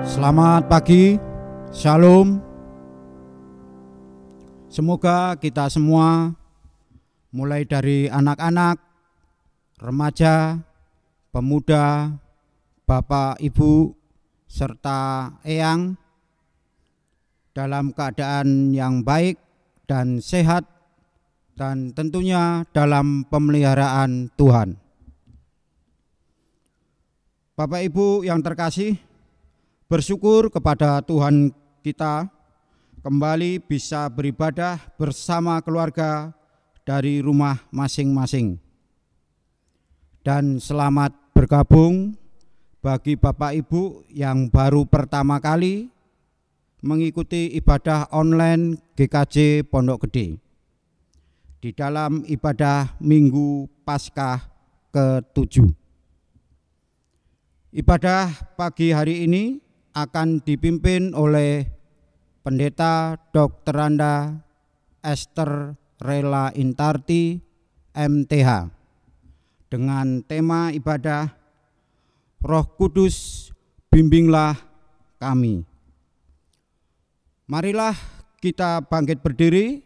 Selamat pagi, Shalom. Semoga kita semua, mulai dari anak-anak, remaja, pemuda, bapak, ibu, serta eyang, dalam keadaan yang baik dan sehat, dan tentunya dalam pemeliharaan Tuhan. Bapak Ibu yang terkasih, bersyukur kepada Tuhan kita kembali bisa beribadah bersama keluarga dari rumah masing-masing. Dan selamat bergabung bagi Bapak Ibu yang baru pertama kali mengikuti ibadah online GKJ Pondok Gede di dalam ibadah Minggu Paskah ke-7. Ibadah pagi hari ini akan dipimpin oleh Pendeta Dr. Anda Esther Rela Intarti, MTH, dengan tema ibadah Roh Kudus bimbinglah kami. Marilah kita bangkit berdiri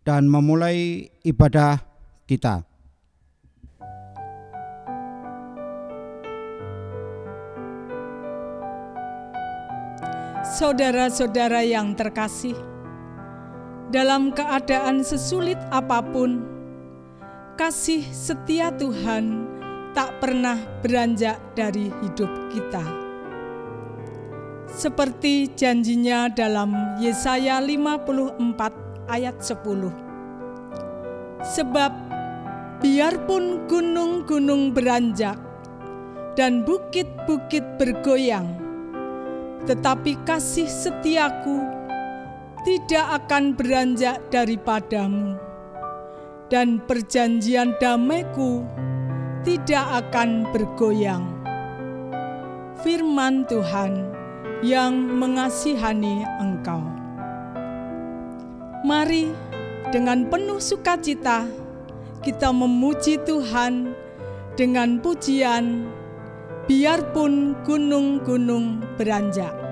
dan memulai ibadah kita. Saudara-saudara yang terkasih, dalam keadaan sesulit apapun, kasih setia Tuhan tak pernah beranjak dari hidup kita. Seperti janjinya dalam Yesaya 54 ayat 10. Sebab biarpun gunung-gunung beranjak dan bukit-bukit bergoyang, tetapi kasih setiaku tidak akan beranjak daripadamu, dan perjanjian damaiku tidak akan bergoyang. Firman Tuhan yang mengasihani engkau. Mari dengan penuh sukacita kita memuji Tuhan dengan pujian, biarpun gunung-gunung beranjak.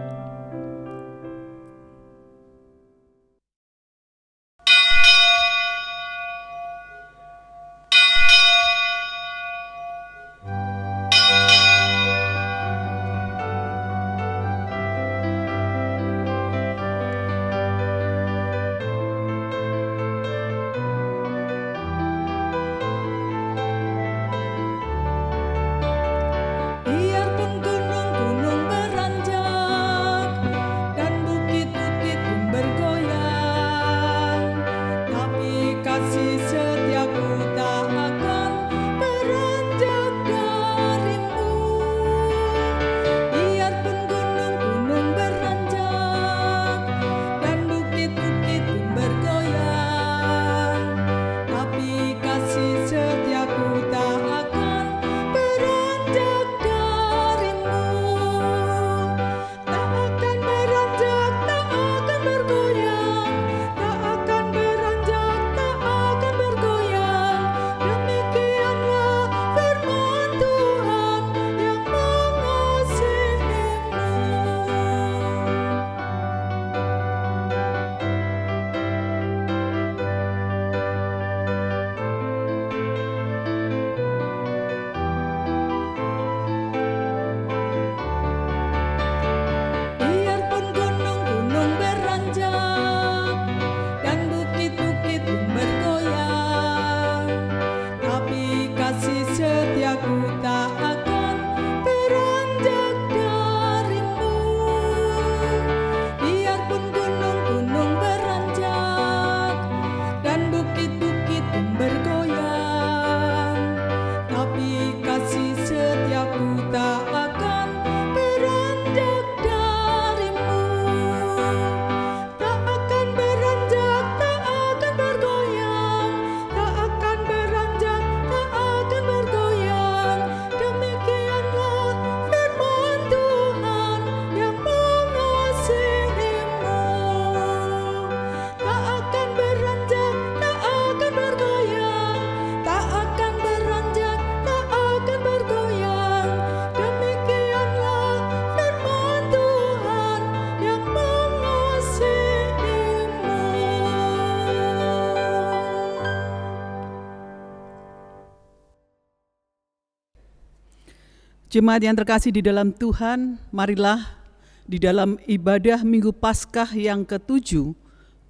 Jemaat yang terkasih di dalam Tuhan, marilah di dalam ibadah Minggu Paskah yang ke-7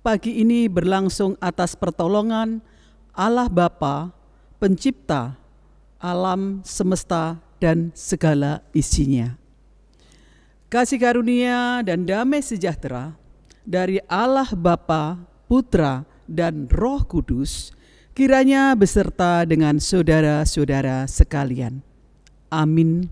pagi ini berlangsung atas pertolongan Allah Bapa, Pencipta alam semesta dan segala isinya. Kasih karunia dan damai sejahtera dari Allah Bapa, Putra, dan Roh Kudus kiranya beserta dengan saudara-saudara sekalian. Amin.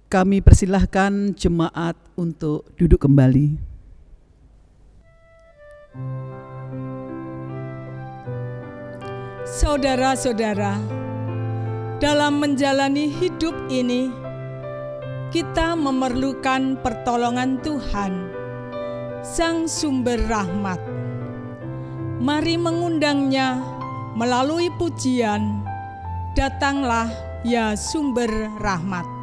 Kami persilahkan jemaat untuk duduk kembali. Saudara-saudara, dalam menjalani hidup ini, kita memerlukan pertolongan Tuhan, Sang Sumber Rahmat. Mari mengundangnya melalui pujian, "Datanglah ya Sumber Rahmat."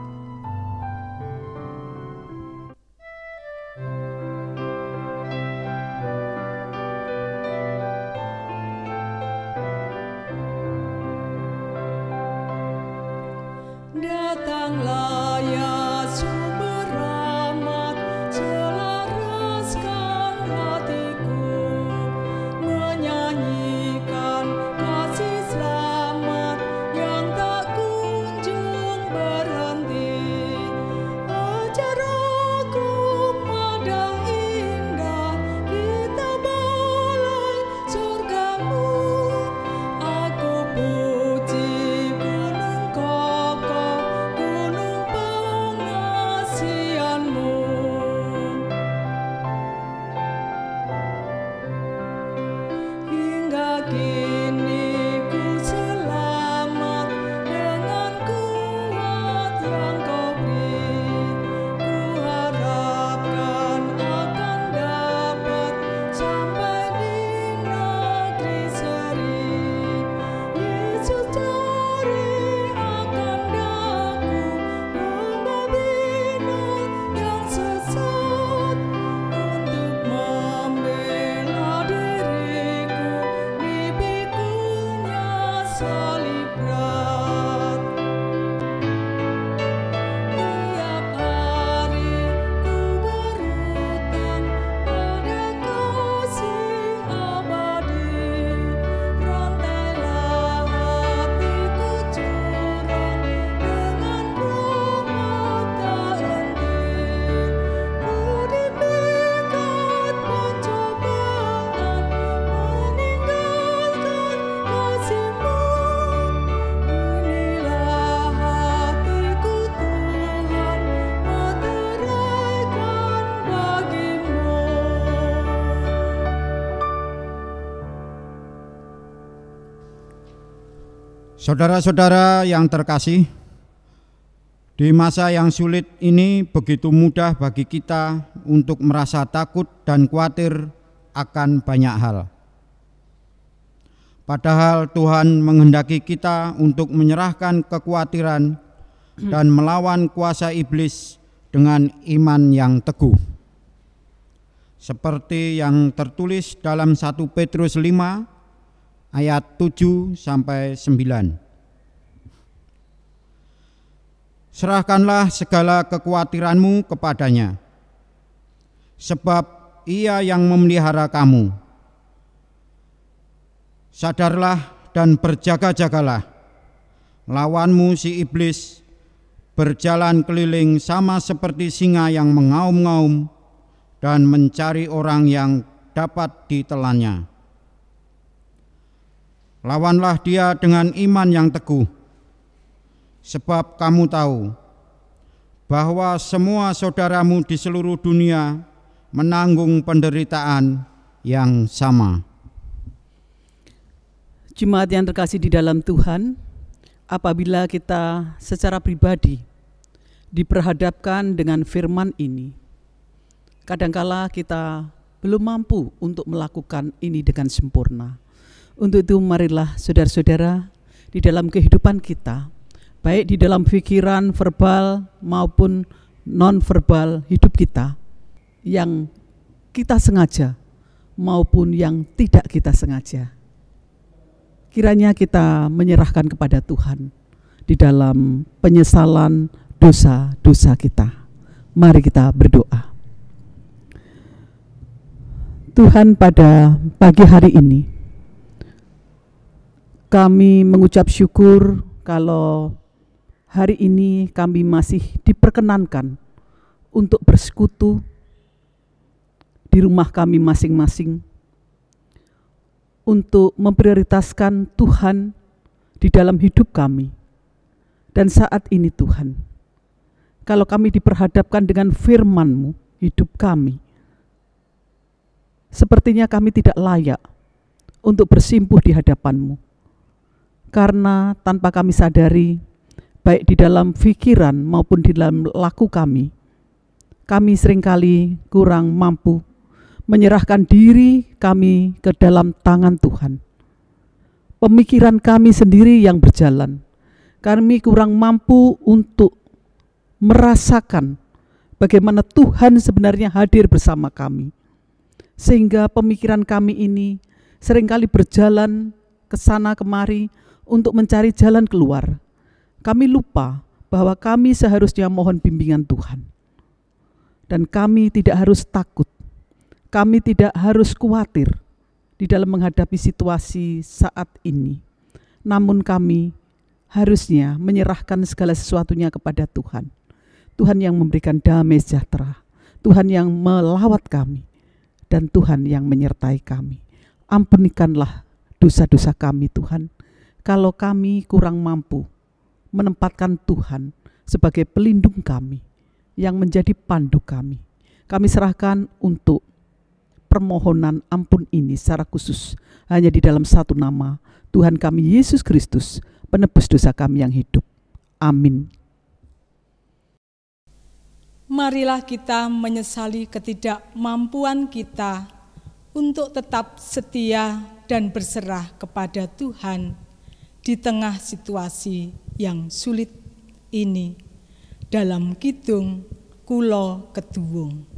Datanglah ya Sumber Rahmat, selaraskan hatiku, menyanyikan kasih selamat yang tak kunjung berhenti. Ajar aku padang indah di balai surgamu, aku puji gunung kokoh, gunung pengasihanmu. Hingga kini ku selamat dengan kuat yang kau beri. Ku harapkan akan dapat sampai di negeri seri. Yesus cari akan daku, membina yang sesat, untuk membela diriku di pikunya salib berat. Tiap hari ku berhutang pada kasih abadi, rantailah hatiku curang dengan rahmat tak henti. Ku dipikat pencobaan, meninggalkan kasih-Mu. Inilah hatiku Tuhan, meteraikan bagi-Mu. Saudara-saudara yang terkasih, di masa yang sulit ini begitu mudah bagi kita untuk merasa takut dan khawatir akan banyak hal. Padahal Tuhan menghendaki kita untuk menyerahkan kekhawatiran dan melawan kuasa iblis dengan iman yang teguh. Seperti yang tertulis dalam 1 Petrus 5 ayat 7-9. Serahkanlah segala kekhawatiranmu kepadanya, sebab Ia yang memelihara kamu. Sadarlah dan berjaga-jagalah, lawanmu si iblis berjalan keliling sama seperti singa yang mengaum-ngaum dan mencari orang yang dapat ditelannya. Lawanlah dia dengan iman yang teguh, sebab kamu tahu bahwa semua saudaramu di seluruh dunia menanggung penderitaan yang sama. Jemaat yang terkasih di dalam Tuhan, apabila kita secara pribadi diperhadapkan dengan firman ini, kadangkala kita belum mampu untuk melakukan ini dengan sempurna. Untuk itu marilah saudara-saudara di dalam kehidupan kita, baik di dalam pikiran, verbal maupun non-verbal hidup kita, yang kita sengaja maupun yang tidak kita sengaja, kiranya kita menyerahkan kepada Tuhan di dalam penyesalan dosa-dosa kita. Mari kita berdoa. Tuhan, pada pagi hari ini kami mengucap syukur kalau hari ini kami masih diperkenankan untuk bersekutu di rumah kami masing-masing, untuk memprioritaskan Tuhan di dalam hidup kami. Dan saat ini Tuhan, kalau kami diperhadapkan dengan firman-Mu hidup kami, sepertinya kami tidak layak untuk bersimpuh di hadapan-Mu. Karena tanpa kami sadari, baik di dalam pikiran maupun di dalam laku kami seringkali kurang mampu menyerahkan diri kami ke dalam tangan Tuhan. Pemikiran kami sendiri yang berjalan. Kami kurang mampu untuk merasakan bagaimana Tuhan sebenarnya hadir bersama kami. Sehingga pemikiran kami ini seringkali berjalan ke sana kemari untuk mencari jalan keluar. Kami lupa bahwa kami seharusnya mohon bimbingan Tuhan. Dan kami tidak harus takut. Kami tidak harus khawatir di dalam menghadapi situasi saat ini. Namun kami harusnya menyerahkan segala sesuatunya kepada Tuhan. Tuhan yang memberikan damai sejahtera. Tuhan yang melawat kami. Dan Tuhan yang menyertai kami. Ampunikanlah dosa-dosa kami Tuhan. Kalau kami kurang mampu menempatkan Tuhan sebagai pelindung kami, yang menjadi pandu kami. Kami serahkan untuk permohonan ampun ini secara khusus hanya di dalam satu nama, Tuhan kami Yesus Kristus, penebus dosa kami yang hidup. Amin. Marilah kita menyesali ketidakmampuan kita untuk tetap setia dan berserah kepada Tuhan di tengah situasi yang sulit ini. Dalam Kidung Kulo Keduwung.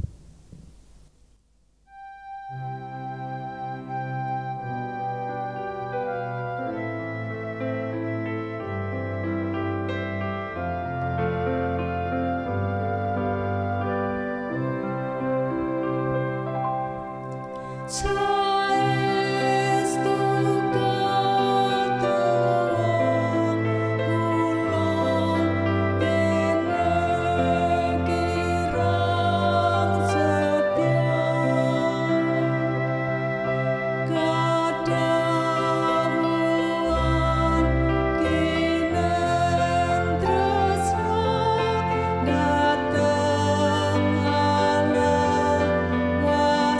Datang Allah, wah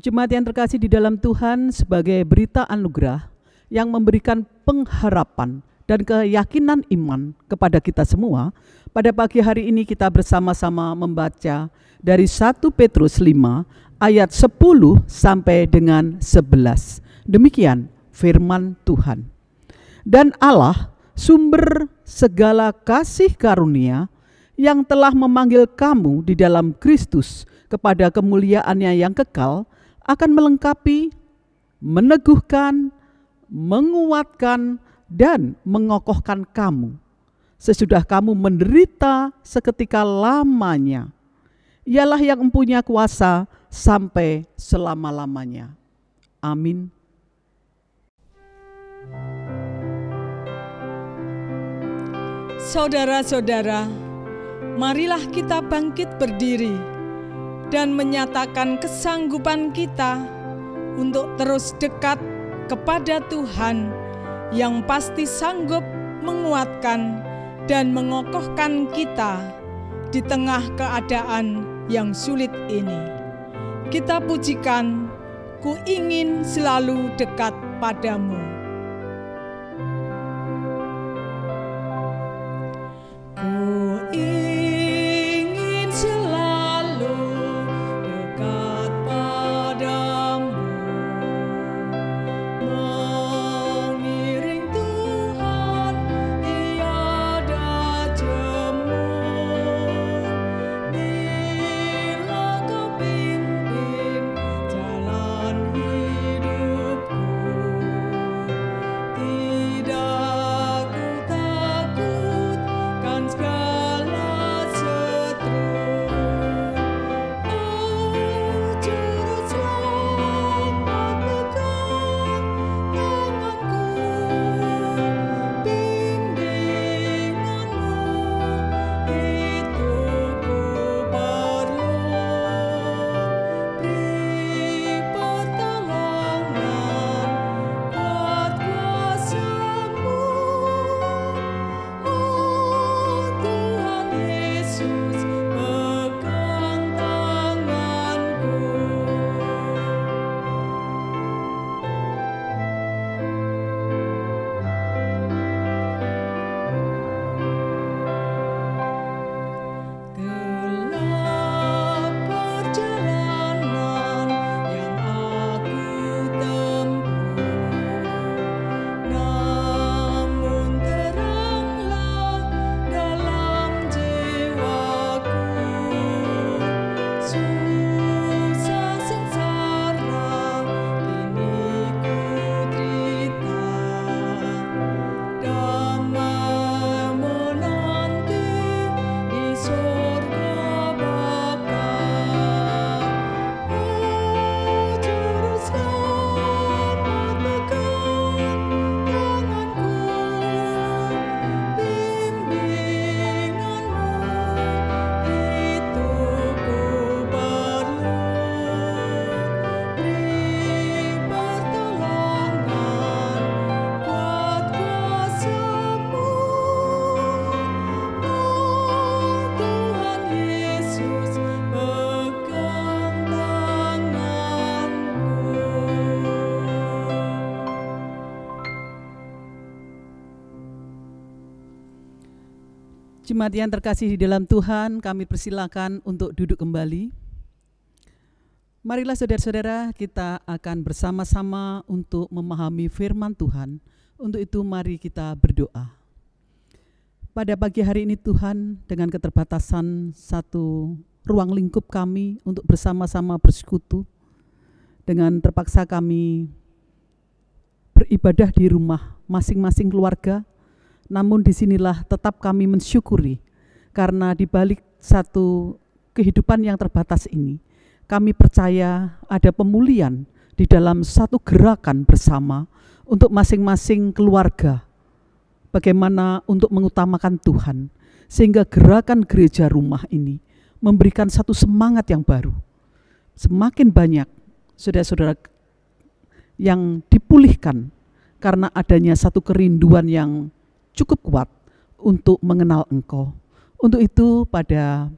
Jemaat yang terkasih di dalam Tuhan, sebagai berita anugerah yang memberikan pengharapan dan keyakinan iman kepada kita semua, pada pagi hari ini kita bersama-sama membaca dari 1 Petrus 5 ayat 10 sampai dengan 11. Demikian firman Tuhan. Dan Allah, sumber segala kasih karunia, yang telah memanggil kamu di dalam Kristus kepada kemuliaannya yang kekal, akan melengkapi, meneguhkan, menguatkan, dan mengokohkan kamu sesudah kamu menderita seketika lamanya. Ialah yang mempunyai kuasa sampai selama-lamanya. Amin. Saudara-saudara, marilah kita bangkit berdiri dan menyatakan kesanggupan kita untuk terus dekat kepada Tuhan yang pasti sanggup menguatkan dan mengokohkan kita di tengah keadaan yang sulit ini. Kita pujikan, ku ingin selalu dekat padamu. Ku ingin selalu dekat padamu, mengiring Tuhan tiada jemu. Bila Kau pimpin jalan hidupku, tidak ku takutkan segala setru. Oh, juru selamat pegang tanganku, bimbinganmu itu ku perlu. Beri pertolongan, kuat kuasa-Mu. Oh Tuhan Yesus, pegang tanganku. Gelap perjalanan yang aku tempuh, namun teranglah dalam jiwaku. Susah sengsara kini ku derita, damai menanti di surga Bapa. Oh juru selamat pegang tanganku, bimbinganmu itu ku perlu. Beri pertolongan, kuat kuasa-Mu. Oh Tuhan Yesus, pegang tanganku. Jemaat yang terkasih di dalam Tuhan, kami persilakan untuk duduk kembali. Marilah saudara-saudara, kita akan bersama-sama untuk memahami firman Tuhan. Untuk itu mari kita berdoa. Pada pagi hari ini Tuhan, dengan keterbatasan satu ruang lingkup kami untuk bersama-sama bersekutu, dengan terpaksa kami beribadah di rumah masing-masing keluarga, namun disinilah tetap kami mensyukuri, karena di balik satu kehidupan yang terbatas ini, kami percaya ada pemulihan di dalam satu gerakan bersama untuk masing-masing keluarga. Bagaimana untuk mengutamakan Tuhan, sehingga gerakan gereja rumah ini memberikan satu semangat yang baru. Semakin banyak saudara-saudara yang dipulihkan karena adanya satu kerinduan yang cukup kuat untuk mengenal Engkau. Untuk itu pada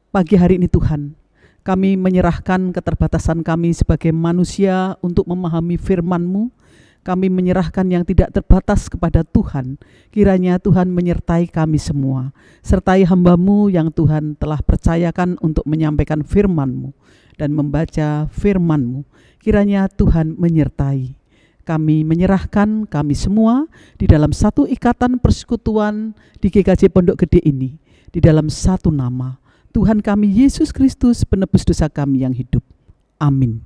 pagi hari ini Tuhan, Kami menyerahkan keterbatasan kami sebagai manusia untuk memahami firman-Mu. Kami menyerahkan yang tidak terbatas kepada Tuhan. Kiranya Tuhan menyertai kami semua. Sertai hamba-Mu yang Tuhan telah percayakan untuk menyampaikan firman-Mu dan membaca firman-Mu. Kiranya Tuhan menyertai. Kami menyerahkan kami semua di dalam satu ikatan persekutuan di GKJ Pondok Gede ini. Di dalam satu nama, Tuhan kami Yesus Kristus, penebus dosa kami yang hidup. Amin.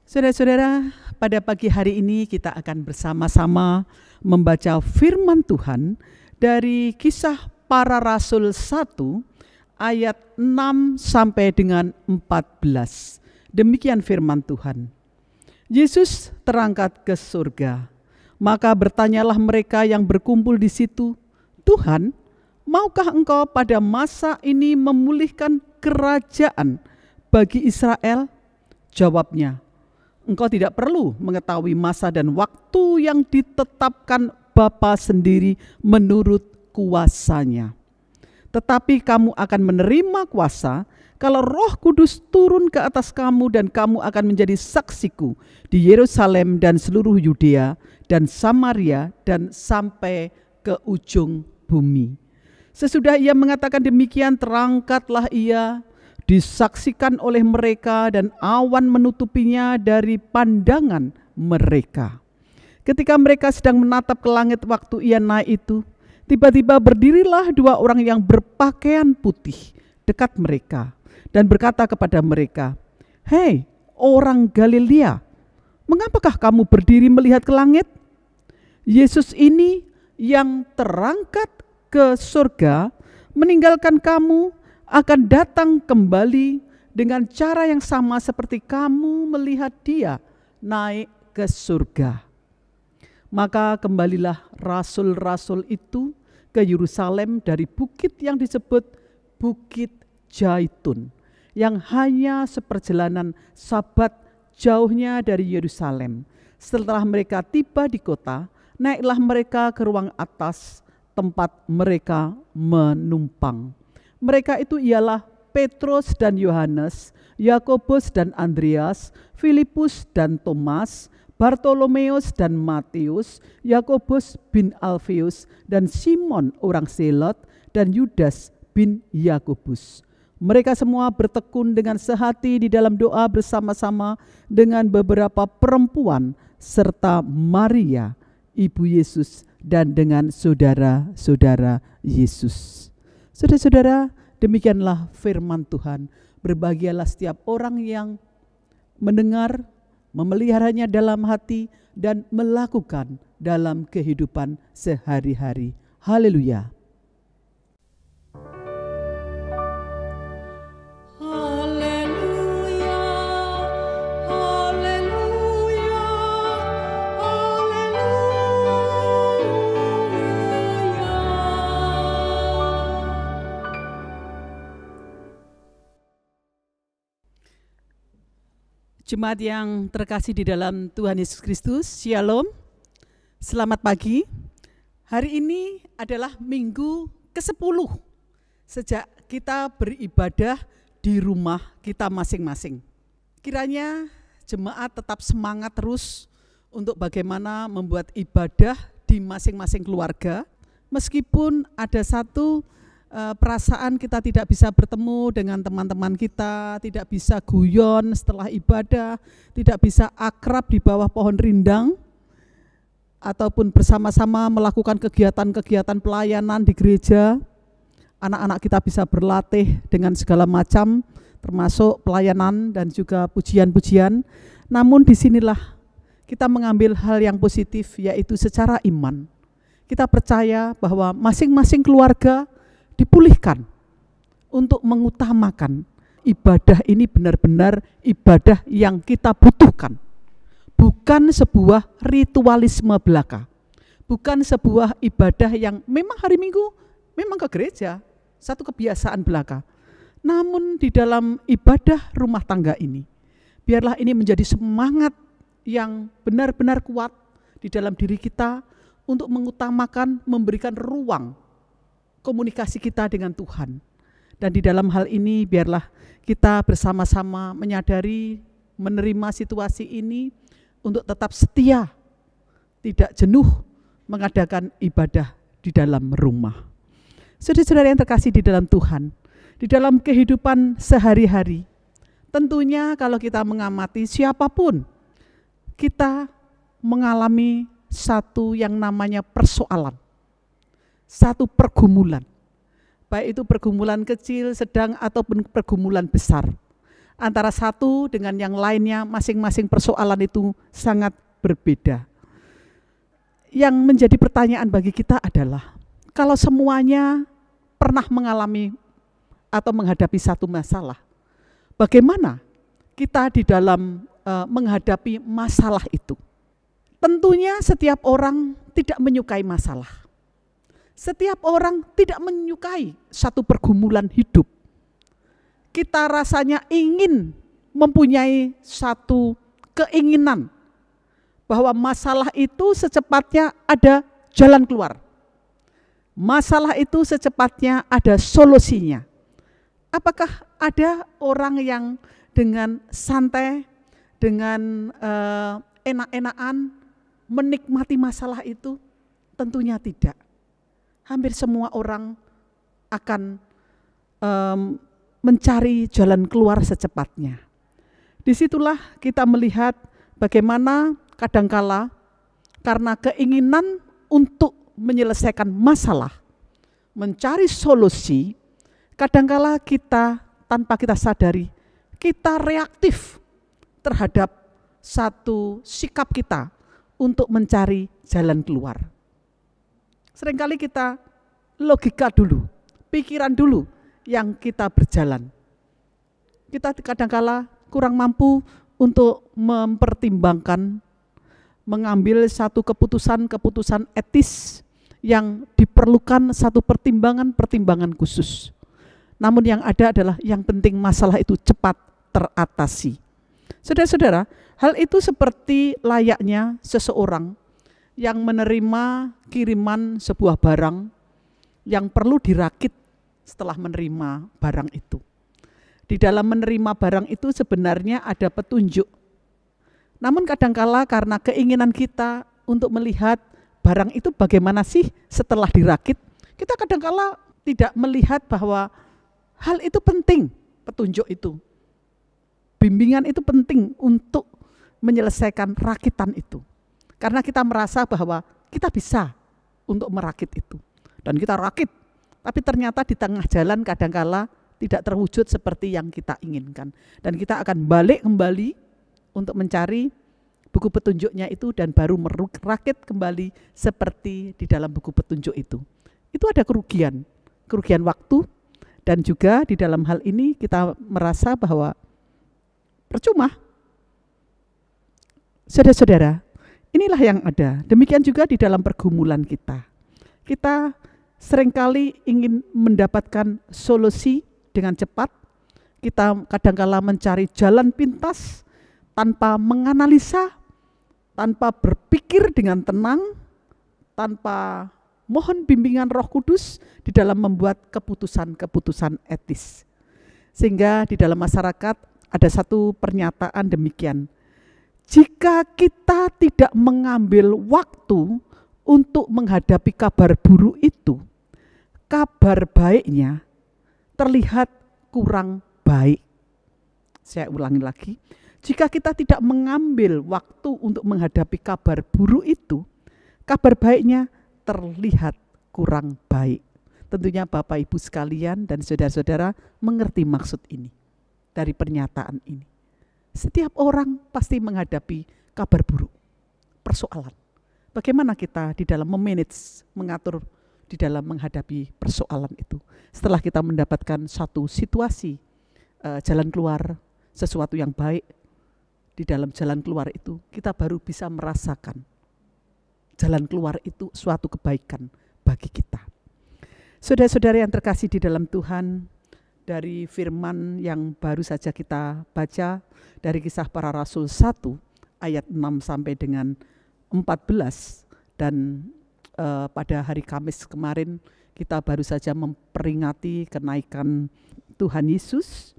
Saudara-saudara, pada pagi hari ini kita akan bersama-sama membaca firman Tuhan dari Kisah Para Rasul 1 ayat 6 sampai dengan 14. Demikian firman Tuhan. Yesus terangkat ke surga. Maka bertanyalah mereka yang berkumpul di situ, Tuhan, maukah Engkau pada masa ini memulihkan kerajaan bagi Israel? Jawabnya, Engkau tidak perlu mengetahui masa dan waktu yang ditetapkan Bapa sendiri menurut kuasanya. Tetapi kamu akan menerima kuasa kalau Roh Kudus turun ke atas kamu, dan kamu akan menjadi saksiku di Yerusalem dan seluruh Yudea dan Samaria dan sampai ke ujung bumi. Sesudah ia mengatakan demikian, terangkatlah ia, disaksikan oleh mereka, dan awan menutupinya dari pandangan mereka. Ketika mereka sedang menatap ke langit waktu ia naik itu, tiba-tiba berdirilah dua orang yang berpakaian putih dekat mereka dan berkata kepada mereka, "Hei orang Galilea, mengapakah kamu berdiri melihat ke langit? Yesus ini yang terangkat ke surga meninggalkan kamu akan datang kembali dengan cara yang sama seperti kamu melihat dia naik ke surga." Maka kembalilah rasul-rasul itu ke Yerusalem dari bukit yang disebut Bukit Zaitun, yang hanya seperjalanan Sabat jauhnya dari Yerusalem. Setelah mereka tiba di kota, naiklah mereka ke ruang atas tempat mereka menumpang. Mereka itu ialah Petrus dan Yohanes, Yakobus dan Andreas, Filipus dan Thomas, Bartolomeus dan Matius, Yakobus bin Alfeus dan Simon orang Zelot, dan Yudas bin Yakobus. Mereka semua bertekun dengan sehati di dalam doa bersama-sama dengan beberapa perempuan serta Maria, ibu Yesus, dan dengan saudara-saudara Yesus. Saudara-saudara, demikianlah firman Tuhan. Berbahagialah setiap orang yang mendengar, memeliharanya dalam hati, dan melakukan dalam kehidupan sehari-hari. Haleluya. Haleluya, haleluya, haleluya. Jemaat yang terkasih di dalam Tuhan Yesus Kristus, Shalom. Selamat pagi. Hari ini adalah minggu ke-10 sejak kita beribadah di rumah kita masing-masing. Kiranya jemaat tetap semangat terus untuk bagaimana membuat ibadah di masing-masing keluarga. Meskipun ada satu perasaan kita tidak bisa bertemu dengan teman-teman kita, tidak bisa guyon setelah ibadah, tidak bisa akrab di bawah pohon rindang, ataupun bersama-sama melakukan kegiatan-kegiatan pelayanan di gereja. Anak-anak kita bisa berlatih dengan segala macam, termasuk pelayanan dan juga pujian-pujian. Namun disinilah kita mengambil hal yang positif, yaitu secara iman. Kita percaya bahwa masing-masing keluarga dipulihkan untuk mengutamakan ibadah ini benar-benar ibadah yang kita butuhkan. Bukan sebuah ritualisme belaka. Bukan sebuah ibadah yang memang hari Minggu memang ke gereja, satu kebiasaan belaka. Namun di dalam ibadah rumah tangga ini, biarlah ini menjadi semangat yang benar-benar kuat di dalam diri kita untuk mengutamakan, memberikan ruang komunikasi kita dengan Tuhan. Dan di dalam hal ini biarlah kita bersama-sama menyadari, menerima situasi ini untuk tetap setia, tidak jenuh mengadakan ibadah di dalam rumah. Saudara-saudara yang terkasih di dalam Tuhan, di dalam kehidupan sehari-hari, tentunya kalau kita mengamati siapapun, kita mengalami satu yang namanya persoalan, satu pergumulan. Baik itu pergumulan kecil, sedang, ataupun pergumulan besar. Antara satu dengan yang lainnya, masing-masing persoalan itu sangat berbeda. Yang menjadi pertanyaan bagi kita adalah, kalau semuanya pernah mengalami atau menghadapi satu masalah, bagaimana kita di dalam menghadapi masalah itu? Tentunya setiap orang tidak menyukai masalah. Setiap orang tidak menyukai satu pergumulan hidup. Kita rasanya ingin mempunyai satu keinginan bahwa masalah itu secepatnya ada jalan keluar. Masalah itu secepatnya ada solusinya. Apakah ada orang yang dengan santai, dengan enak-enakan menikmati masalah itu? Tentunya tidak. Hampir semua orang akan mencari jalan keluar secepatnya. Disitulah kita melihat bagaimana kadangkala karena keinginan untuk menyelesaikan masalah, mencari solusi, kadangkala kita tanpa kita sadari, kita reaktif terhadap satu sikap kita untuk mencari jalan keluar. Seringkali kita logika dulu, pikiran dulu yang kita berjalan. Kita kadangkala kurang mampu untuk mempertimbangkan, mengambil satu keputusan-keputusan etis yang diperlukan satu pertimbangan-pertimbangan khusus. Namun yang ada adalah yang penting masalah itu cepat teratasi. Saudara-saudara, hal itu seperti layaknya seseorang yang menerima kiriman sebuah barang yang perlu dirakit setelah menerima barang itu. Di dalam menerima barang itu sebenarnya ada petunjuk. Namun kadangkala karena keinginan kita untuk melihat barang itu bagaimana sih setelah dirakit, kita kadangkala tidak melihat bahwa hal itu penting, petunjuk itu. Bimbingan itu penting untuk menyelesaikan rakitan itu. Karena kita merasa bahwa kita bisa untuk merakit itu. Dan kita rakit, tapi ternyata di tengah jalan kadangkala tidak terwujud seperti yang kita inginkan. Dan kita akan balik kembali untuk mencari buku petunjuknya itu dan baru merakit kembali seperti di dalam buku petunjuk itu. Itu ada kerugian waktu, dan juga di dalam hal ini kita merasa bahwa percuma. Saudara-saudara, inilah yang ada. Demikian juga di dalam pergumulan kita. Kita seringkali ingin mendapatkan solusi dengan cepat. Kita kadangkala mencari jalan pintas tanpa menganalisa, tanpa berpikir dengan tenang, tanpa mohon bimbingan Roh Kudus di dalam membuat keputusan-keputusan etis. Sehingga di dalam masyarakat ada satu pernyataan demikian. Jika kita tidak mengambil waktu untuk menghadapi kabar buruk itu, kabar baiknya terlihat kurang baik. Saya ulangi lagi, jika kita tidak mengambil waktu untuk menghadapi kabar buruk itu, kabar baiknya terlihat kurang baik. Tentunya Bapak Ibu sekalian dan saudara-saudara mengerti maksud ini dari pernyataan ini. Setiap orang pasti menghadapi kabar buruk, persoalan. Bagaimana kita di dalam memanage, mengatur di dalam menghadapi persoalan itu. Setelah kita mendapatkan satu situasi, jalan keluar, sesuatu yang baik, di dalam jalan keluar itu kita baru bisa merasakan jalan keluar itu suatu kebaikan bagi kita. Saudara-saudara yang terkasih di dalam Tuhan, dari firman yang baru saja kita baca dari Kisah Para Rasul 1 ayat 6 sampai dengan 14, dan pada hari Kamis kemarin Kita baru saja memperingati kenaikan Tuhan Yesus,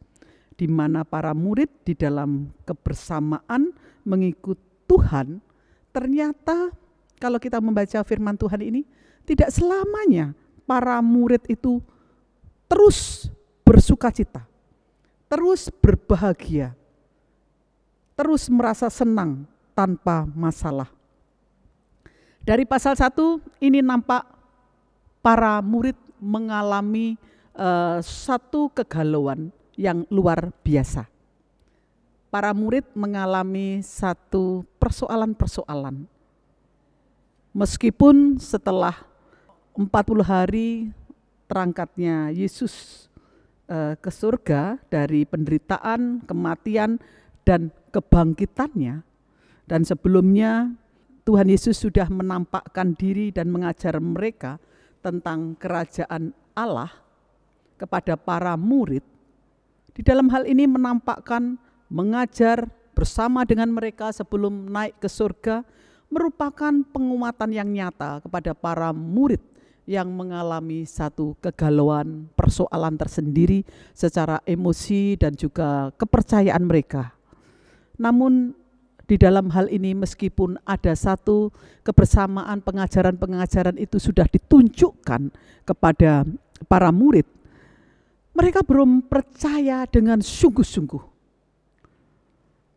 di mana para murid di dalam kebersamaan mengikut Tuhan. Ternyata kalau kita membaca firman Tuhan ini, tidak selamanya para murid itu terus bersukacita, terus berbahagia, terus merasa senang tanpa masalah. Dari pasal 1 ini nampak para murid mengalami satu kegalauan yang luar biasa. Para murid mengalami satu persoalan-persoalan. Meskipun setelah 40 hari terangkatnya Yesus ke surga dari penderitaan, kematian, dan kebangkitannya, dan sebelumnya Tuhan Yesus sudah menampakkan diri dan mengajar mereka tentang kerajaan Allah kepada para murid. Di dalam hal ini menampakkan, mengajar bersama dengan mereka sebelum naik ke surga, merupakan penguatan yang nyata kepada para murid yang mengalami satu kegalauan, persoalan tersendiri secara emosi dan juga kepercayaan mereka. Namun di dalam hal ini meskipun ada satu kebersamaan, pengajaran-pengajaran itu sudah ditunjukkan kepada para murid, mereka belum percaya dengan sungguh-sungguh.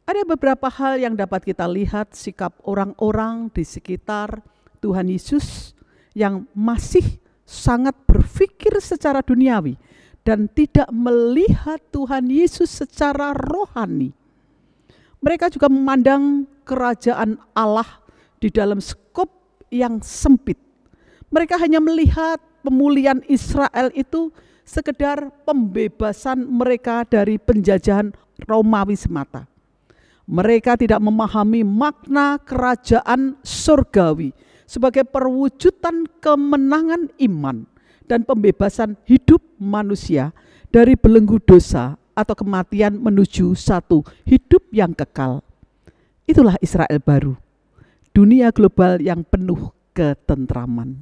Ada beberapa hal yang dapat kita lihat sikap orang-orang di sekitar Tuhan Yesus yang masih sangat berpikir secara duniawi dan tidak melihat Tuhan Yesus secara rohani. Mereka juga memandang kerajaan Allah di dalam skop yang sempit. Mereka hanya melihat pemulihan Israel itu sekedar pembebasan mereka dari penjajahan Romawi semata. Mereka tidak memahami makna kerajaan surgawi sebagai perwujudan kemenangan iman dan pembebasan hidup manusia dari belenggu dosa atau kematian menuju satu hidup yang kekal. Itulah Israel baru, dunia global yang penuh ketentraman.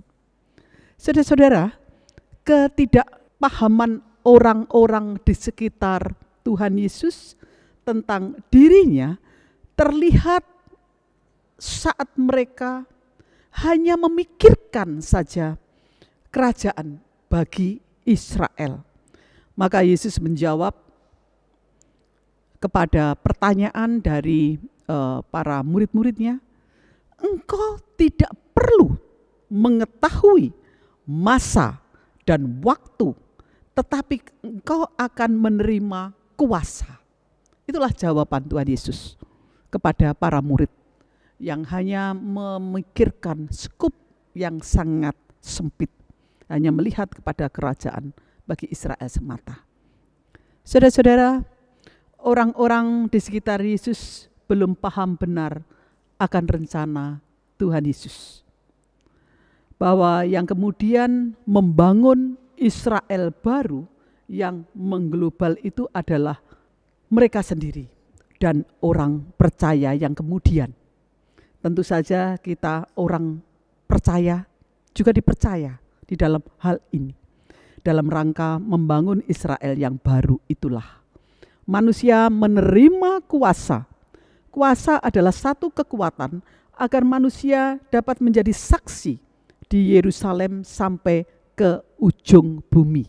Saudara-saudara, ketidakpahaman orang-orang di sekitar Tuhan Yesus tentang dirinya terlihat saat mereka hanya memikirkan saja kerajaan bagi Israel. Maka Yesus menjawab kepada pertanyaan dari para murid-muridnya, engkau tidak perlu mengetahui masa dan waktu, tetapi engkau akan menerima kuasa. Itulah jawaban Tuhan Yesus kepada para murid yang hanya memikirkan skup yang sangat sempit, hanya melihat kepada kerajaan bagi Israel semata. Saudara-saudara, orang-orang di sekitar Yesus belum paham benar akan rencana Tuhan Yesus. Bahwa yang kemudian membangun Israel baru yang mengglobal itu adalah mereka sendiri dan orang percaya yang kemudian. Tentu saja kita orang percaya juga dipercaya di dalam hal ini. Dalam rangka membangun Israel yang baru itulah. Manusia menerima kuasa. Kuasa adalah satu kekuatan agar manusia dapat menjadi saksi di Yerusalem sampai ke ujung bumi.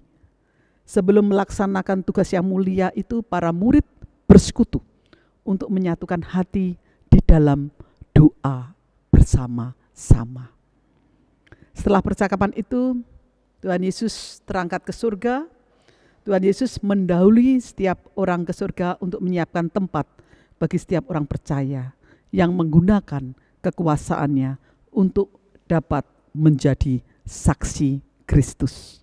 Sebelum melaksanakan tugas yang mulia itu, para murid bersekutu untuk menyatukan hati di dalam doa bersama-sama. Setelah percakapan itu, Tuhan Yesus terangkat ke surga. Tuhan Yesus mendahului setiap orang ke surga untuk menyiapkan tempat bagi setiap orang percaya yang menggunakan kekuasaannya untuk dapat menjadi saksi Kristus.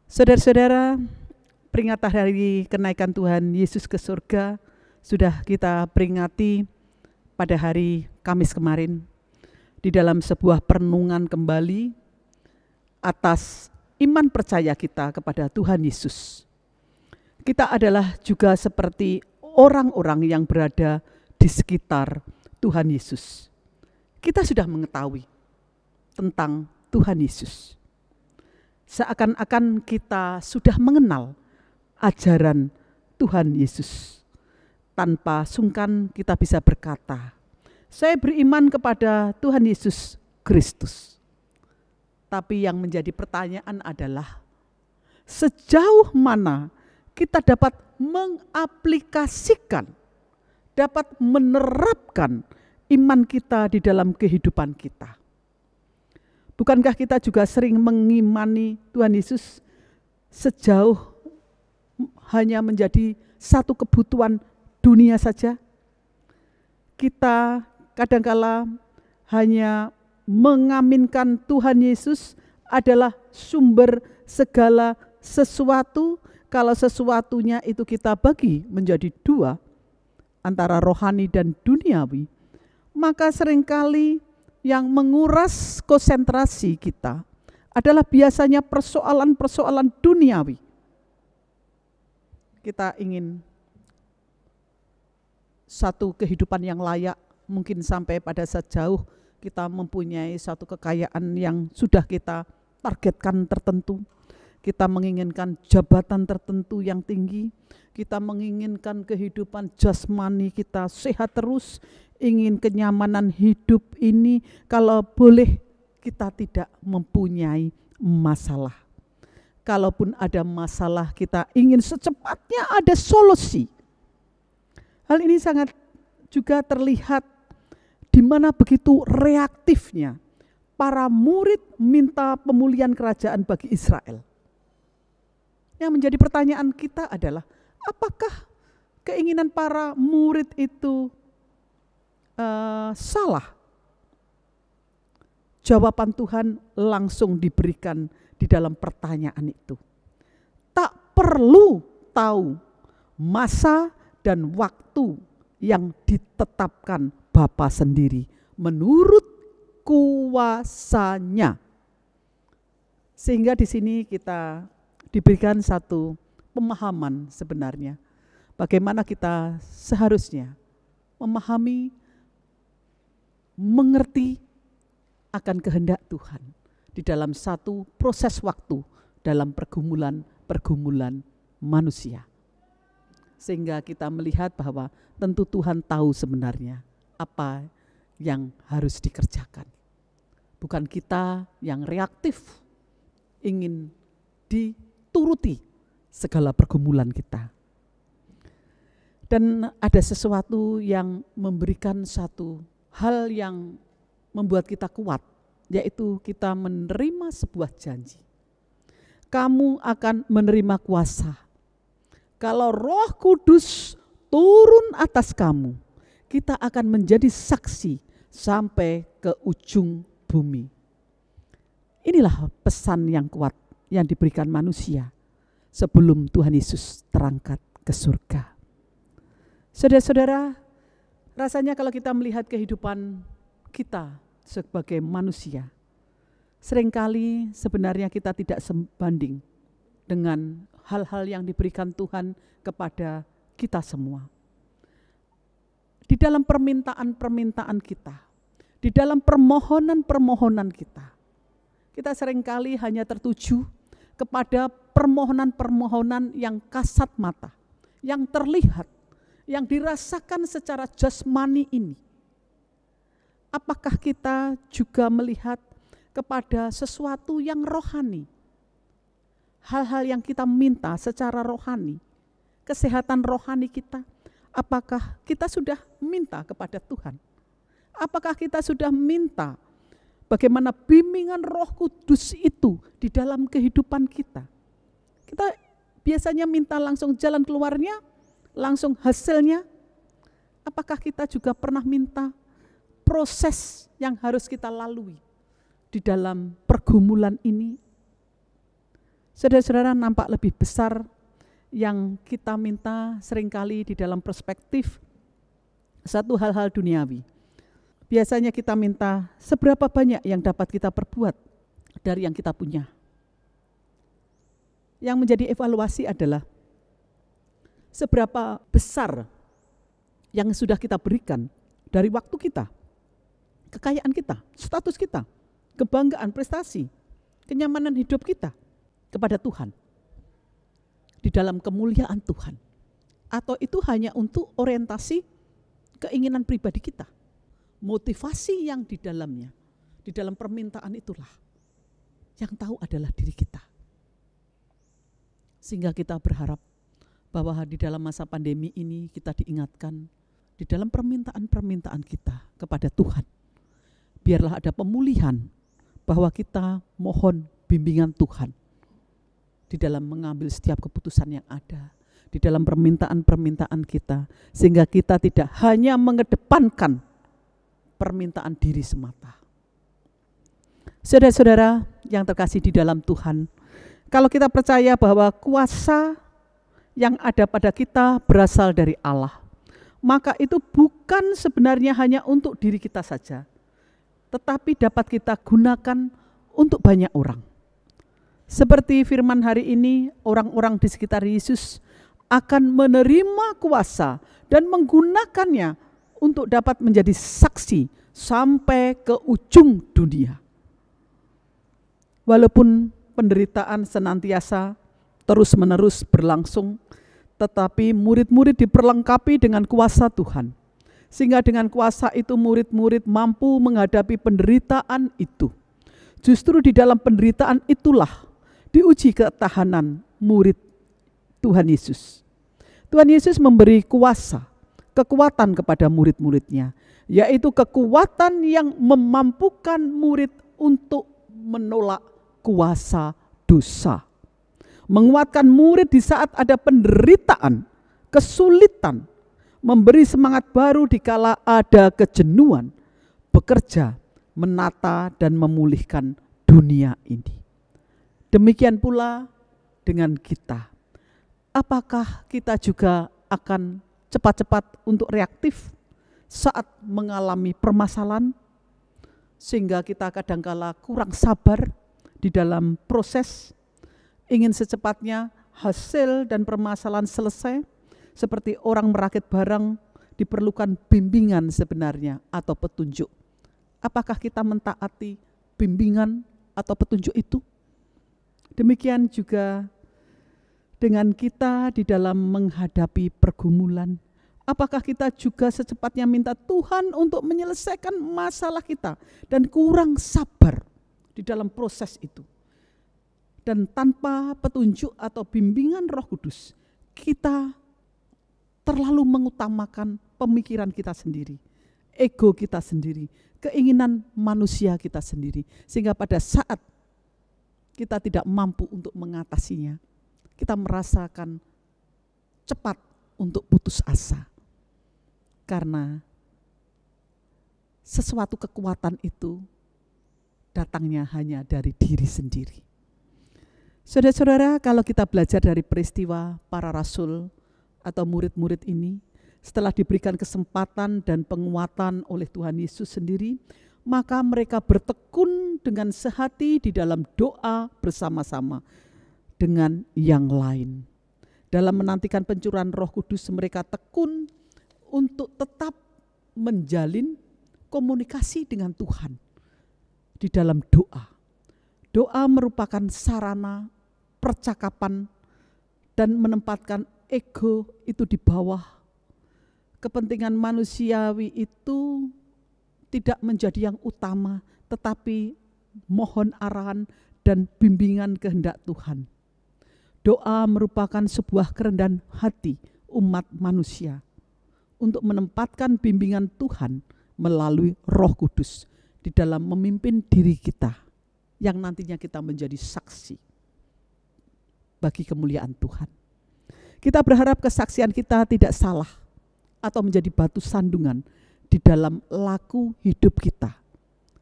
Saudara-saudara, peringatan hari kenaikan Tuhan Yesus ke surga sudah kita peringati pada hari Kamis kemarin di dalam sebuah perenungan kembali atas iman percaya kita kepada Tuhan Yesus. Kita adalah juga seperti orang-orang yang berada di sekitar Tuhan Yesus. Kita sudah mengetahui tentang Tuhan Yesus. seakan-akan kita sudah mengenal ajaran Tuhan Yesus. Tanpa sungkan kita bisa berkata, saya beriman kepada Tuhan Yesus Kristus. Tapi yang menjadi pertanyaan adalah, sejauh mana kita dapat mengaplikasikan, dapat menerapkan iman kita di dalam kehidupan kita. Bukankah kita juga sering mengimani Tuhan Yesus sejauh hanya menjadi satu kebutuhan dunia saja? Kita kadangkala hanya mengaminkan Tuhan Yesus adalah sumber segala sesuatu, kalau sesuatunya itu kita bagi menjadi dua, antara rohani dan duniawi, maka seringkali yang menguras konsentrasi kita adalah biasanya persoalan-persoalan duniawi. Kita ingin satu kehidupan yang layak, mungkin sampai pada sejauh kita mempunyai satu kekayaan yang sudah kita targetkan tertentu. Kita menginginkan jabatan tertentu yang tinggi, kita menginginkan kehidupan jasmani kita sehat terus, ingin kenyamanan hidup ini, kalau boleh kita tidak mempunyai masalah. Kalaupun ada masalah, kita ingin secepatnya ada solusi. Hal ini sangat juga terlihat di mana begitu reaktifnya para murid minta pemulihan kerajaan bagi Israel. Yang menjadi pertanyaan kita adalah, apakah keinginan para murid itu salah? Jawaban Tuhan langsung diberikan di dalam pertanyaan itu. Tak perlu tahu masa dan waktu yang ditetapkan Bapa sendiri menurut kuasanya. Sehingga di sini kita diberikan satu pemahaman sebenarnya bagaimana kita seharusnya memahami, mengerti akan kehendak Tuhan di dalam satu proses waktu dalam pergumulan manusia. Sehingga kita melihat bahwa tentu Tuhan tahu sebenarnya apa yang harus dikerjakan. Bukan kita yang reaktif ingin dituruti segala pergumulan kita. Dan ada sesuatu yang memberikan satu hal yang membuat kita kuat, yaitu kita menerima sebuah janji. Kamu akan menerima kuasa. Kalau Roh Kudus turun atas kamu, kita akan menjadi saksi sampai ke ujung bumi. Inilah pesan yang kuat yang diberikan manusia sebelum Tuhan Yesus terangkat ke surga. Saudara-saudara, rasanya kalau kita melihat kehidupan kita sebagai manusia, seringkali sebenarnya kita tidak sebanding dengan hal-hal yang diberikan Tuhan kepada kita semua. Di dalam permintaan-permintaan kita, di dalam permohonan-permohonan kita seringkali hanya tertuju kepada permohonan-permohonan yang kasat mata, yang terlihat, yang dirasakan secara jasmani ini. Apakah kita juga melihat kepada sesuatu yang rohani? Hal-hal yang kita minta secara rohani, kesehatan rohani kita, apakah kita sudah minta kepada Tuhan? Apakah kita sudah minta bagaimana bimbingan Roh Kudus itu di dalam kehidupan kita? Kita biasanya minta langsung jalan keluarnya, langsung hasilnya. Apakah kita juga pernah minta proses yang harus kita lalui di dalam pergumulan ini? Saudara-saudara, nampak lebih besar yang kita minta seringkali di dalam perspektif satu hal-hal duniawi. Biasanya kita minta seberapa banyak yang dapat kita perbuat dari yang kita punya. Yang menjadi evaluasi adalah seberapa besar yang sudah kita berikan dari waktu kita, kekayaan kita, status kita, kebanggaan, prestasi, kenyamanan hidup kita, kepada Tuhan, di dalam kemuliaan Tuhan, atau itu hanya untuk orientasi keinginan pribadi kita, motivasi yang di dalamnya, di dalam permintaan itulah yang tahu adalah diri kita. Sehingga kita berharap bahwa di dalam masa pandemi ini kita diingatkan di dalam permintaan-permintaan kita kepada Tuhan. Biarlah ada pemulihan, bahwa kita mohon bimbingan Tuhan di dalam mengambil setiap keputusan yang ada, di dalam permintaan-permintaan kita, sehingga kita tidak hanya mengedepankan permintaan diri semata. Saudara-saudara yang terkasih di dalam Tuhan, kalau kita percaya bahwa kuasa yang ada pada kita berasal dari Allah, maka itu bukan sebenarnya hanya untuk diri kita saja, tetapi dapat kita gunakan untuk banyak orang. Seperti firman hari ini, orang-orang di sekitar Yesus akan menerima kuasa dan menggunakannya untuk dapat menjadi saksi sampai ke ujung dunia. Walaupun penderitaan senantiasa terus-menerus berlangsung, tetapi murid-murid diperlengkapi dengan kuasa Tuhan. Sehingga dengan kuasa itu murid-murid mampu menghadapi penderitaan itu. Justru di dalam penderitaan itulah diuji ketahanan murid Tuhan Yesus. Tuhan Yesus memberi kuasa, kekuatan kepada murid-muridnya, yaitu kekuatan yang memampukan murid untuk menolak kuasa dosa. Menguatkan murid di saat ada penderitaan, kesulitan, memberi semangat baru dikala ada kejenuhan, bekerja, menata dan memulihkan dunia ini. Demikian pula dengan kita. Apakah kita juga akan cepat-cepat untuk reaktif saat mengalami permasalahan, sehingga kita kadangkala kurang sabar di dalam proses, ingin secepatnya hasil dan permasalahan selesai? Seperti orang merakit barang, diperlukan bimbingan sebenarnya atau petunjuk. Apakah kita mentaati bimbingan atau petunjuk itu? Demikian juga dengan kita di dalam menghadapi pergumulan. Apakah kita juga secepatnya minta Tuhan untuk menyelesaikan masalah kita dan kurang sabar di dalam proses itu? Dan tanpa petunjuk atau bimbingan Roh Kudus, kita terlalu mengutamakan pemikiran kita sendiri, ego kita sendiri, keinginan manusia kita sendiri. Sehingga pada saat kita tidak mampu untuk mengatasinya, kita merasakan cepat untuk putus asa. Karena sesuatu kekuatan itu datangnya hanya dari diri sendiri. Saudara-saudara, kalau kita belajar dari peristiwa para rasul atau murid-murid ini, setelah diberikan kesempatan dan penguatan oleh Tuhan Yesus sendiri, maka mereka bertekun dengan sehati di dalam doa bersama-sama dengan yang lain. Dalam menantikan pencurahan Roh Kudus, mereka tekun untuk tetap menjalin komunikasi dengan Tuhan di dalam doa. Doa merupakan sarana percakapan dan menempatkan ego itu di bawah. Kepentingan manusiawi itu tidak menjadi yang utama, tetapi mohon arahan dan bimbingan kehendak Tuhan. Doa merupakan sebuah kerendahan hati umat manusia untuk menempatkan bimbingan Tuhan melalui Roh Kudus di dalam memimpin diri kita, yang nantinya kita menjadi saksi bagi kemuliaan Tuhan. Kita berharap kesaksian kita tidak salah atau menjadi batu sandungan di dalam laku hidup kita,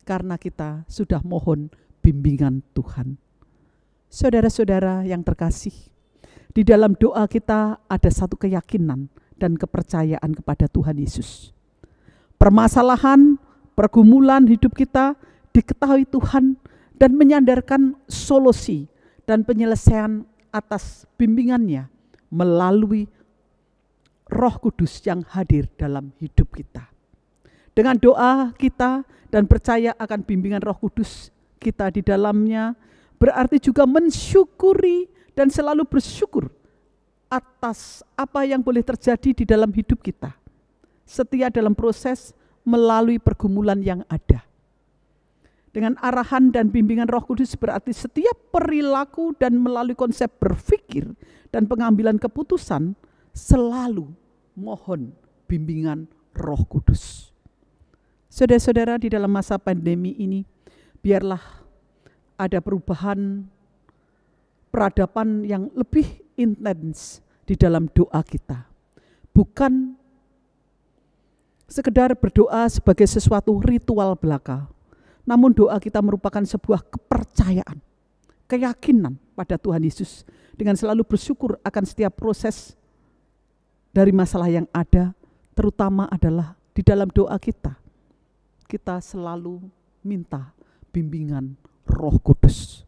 karena kita sudah mohon bimbingan Tuhan. Saudara-saudara yang terkasih, di dalam doa kita ada satu keyakinan dan kepercayaan kepada Tuhan Yesus. Permasalahan, pergumulan hidup kita diketahui Tuhan dan menyandarkan solusi dan penyelesaian atas bimbingannya melalui Roh Kudus yang hadir dalam hidup kita. Dengan doa kita dan percaya akan bimbingan Roh Kudus kita di dalamnya, berarti juga mensyukuri dan selalu bersyukur atas apa yang boleh terjadi di dalam hidup kita. Setia dalam proses melalui pergumulan yang ada. Dengan arahan dan bimbingan Roh Kudus berarti setiap perilaku dan melalui konsep berpikir dan pengambilan keputusan selalu mohon bimbingan Roh Kudus. Saudara-saudara, di dalam masa pandemi ini biarlah ada perubahan peradaban yang lebih intens di dalam doa kita. Bukan sekedar berdoa sebagai sesuatu ritual belaka, namun doa kita merupakan sebuah kepercayaan, keyakinan pada Tuhan Yesus dengan selalu bersyukur akan setiap proses dari masalah yang ada, terutama adalah di dalam doa kita. Kita selalu minta bimbingan Roh Kudus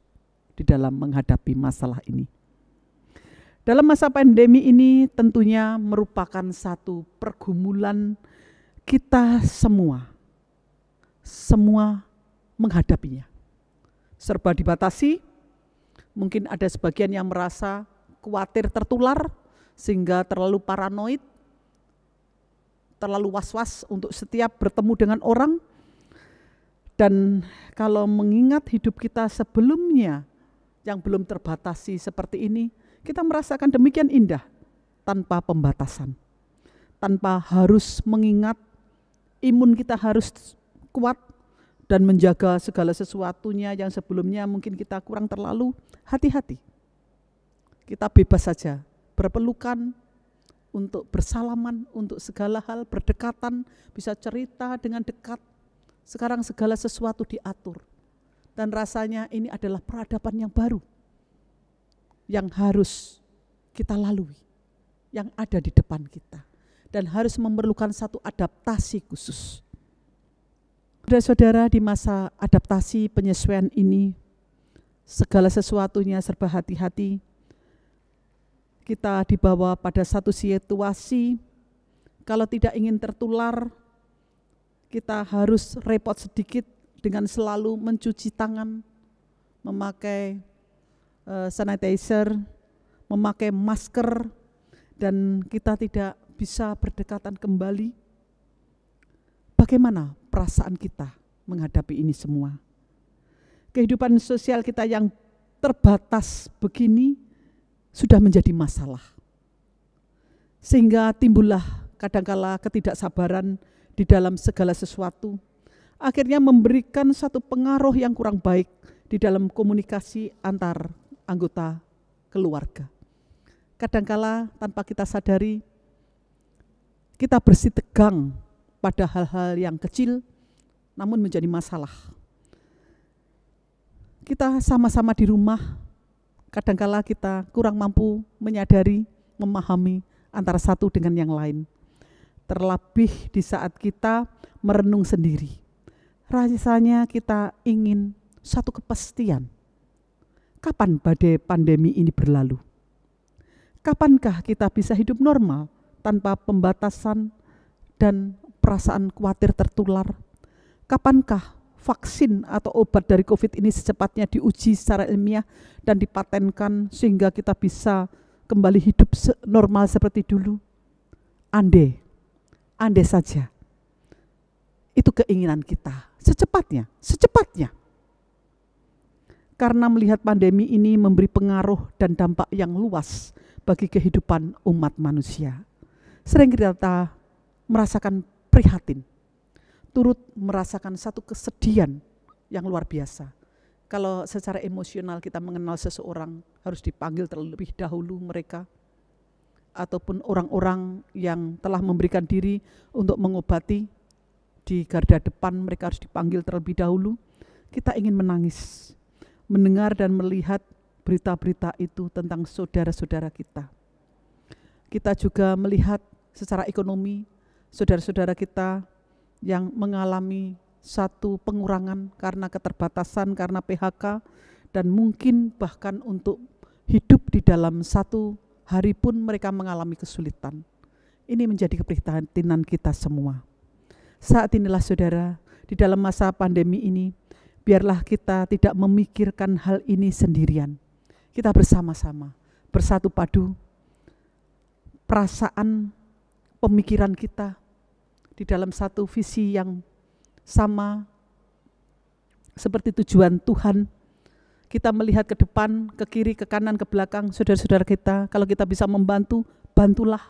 di dalam menghadapi masalah ini. Dalam masa pandemi ini tentunya merupakan satu pergumulan kita semua menghadapinya. Serba dibatasi, mungkin ada sebagian yang merasa khawatir tertular sehingga terlalu paranoid, terlalu was-was untuk setiap bertemu dengan orang. Dan kalau mengingat hidup kita sebelumnya yang belum terbatasi seperti ini, kita merasakan demikian indah tanpa pembatasan. Tanpa harus mengingat, imun kita harus kuat dan menjaga segala sesuatunya yang sebelumnya mungkin kita kurang terlalu hati-hati. Kita bebas saja berpelukan, untuk bersalaman, untuk segala hal berdekatan, bisa cerita dengan dekat. Sekarang segala sesuatu diatur. Dan rasanya ini adalah peradaban yang baru yang harus kita lalui, yang ada di depan kita, dan harus memerlukan satu adaptasi khusus. Saudara-saudara, di masa adaptasi penyesuaian ini, segala sesuatunya serba hati-hati. Kita dibawa pada satu situasi, kalau tidak ingin tertular, kita harus repot sedikit dengan selalu mencuci tangan, memakai sanitizer, memakai masker, dan kita tidak bisa berdekatan kembali. Bagaimana perasaan kita menghadapi ini semua? Kehidupan sosial kita yang terbatas begini sudah menjadi masalah. Sehingga timbullah kadangkala ketidaksabaran di dalam segala sesuatu. Akhirnya memberikan satu pengaruh yang kurang baik di dalam komunikasi antar anggota keluarga. Kadangkala tanpa kita sadari, kita bersitegang pada hal-hal yang kecil, namun menjadi masalah. Kita sama-sama di rumah, kadangkala kita kurang mampu menyadari, memahami antara satu dengan yang lain. Terlebih di saat kita merenung sendiri. Rasanya kita ingin satu kepastian. Kapan badai pandemi ini berlalu? Kapankah kita bisa hidup normal tanpa pembatasan dan perasaan khawatir tertular? Kapankah vaksin atau obat dari COVID ini secepatnya diuji secara ilmiah dan dipatenkan sehingga kita bisa kembali hidup normal seperti dulu? Andai saja. Itu keinginan kita, secepatnya. Karena melihat pandemi ini memberi pengaruh dan dampak yang luas bagi kehidupan umat manusia. Sering kita merasakan prihatin, turut merasakan satu kesedihan yang luar biasa. Kalau secara emosional kita mengenal seseorang, harus dipanggil terlebih dahulu mereka, ataupun orang-orang yang telah memberikan diri untuk mengobati di garda depan, mereka harus dipanggil terlebih dahulu. Kita ingin menangis, mendengar dan melihat berita-berita itu tentang saudara-saudara kita. Kita juga melihat secara ekonomi, saudara-saudara kita yang mengalami satu pengurangan karena keterbatasan, karena PHK, dan mungkin bahkan untuk hidup di dalam satu hari pun mereka mengalami kesulitan. Ini menjadi keprihatinan kita semua. Saat inilah saudara, di dalam masa pandemi ini, biarlah kita tidak memikirkan hal ini sendirian. Kita bersama-sama, bersatu padu, perasaan, pemikiran kita di dalam satu visi yang sama, seperti tujuan Tuhan. Kita melihat ke depan, ke kiri, ke kanan, ke belakang, saudara-saudara kita. Kalau kita bisa membantu, bantulah.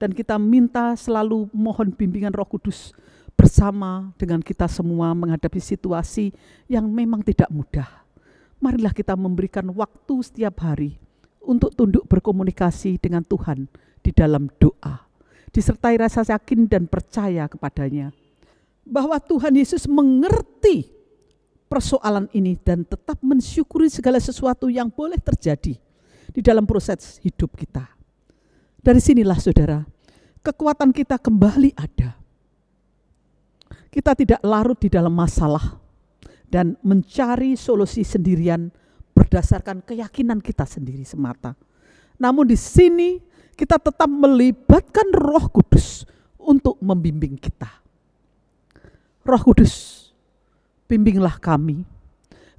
Dan kita minta selalu mohon bimbingan Roh Kudus bersama dengan kita semua menghadapi situasi yang memang tidak mudah. Marilah kita memberikan waktu setiap hari untuk tunduk berkomunikasi dengan Tuhan di dalam doa, disertai rasa yakin dan percaya kepadanya, bahwa Tuhan Yesus mengerti persoalan ini dan tetap mensyukuri segala sesuatu yang boleh terjadi di dalam proses hidup kita. Dari sinilah saudara, kekuatan kita kembali ada. Kita tidak larut di dalam masalah dan mencari solusi sendirian berdasarkan keyakinan kita sendiri semata. Namun di sini kita tetap melibatkan Roh Kudus untuk membimbing kita. Roh Kudus, bimbinglah kami.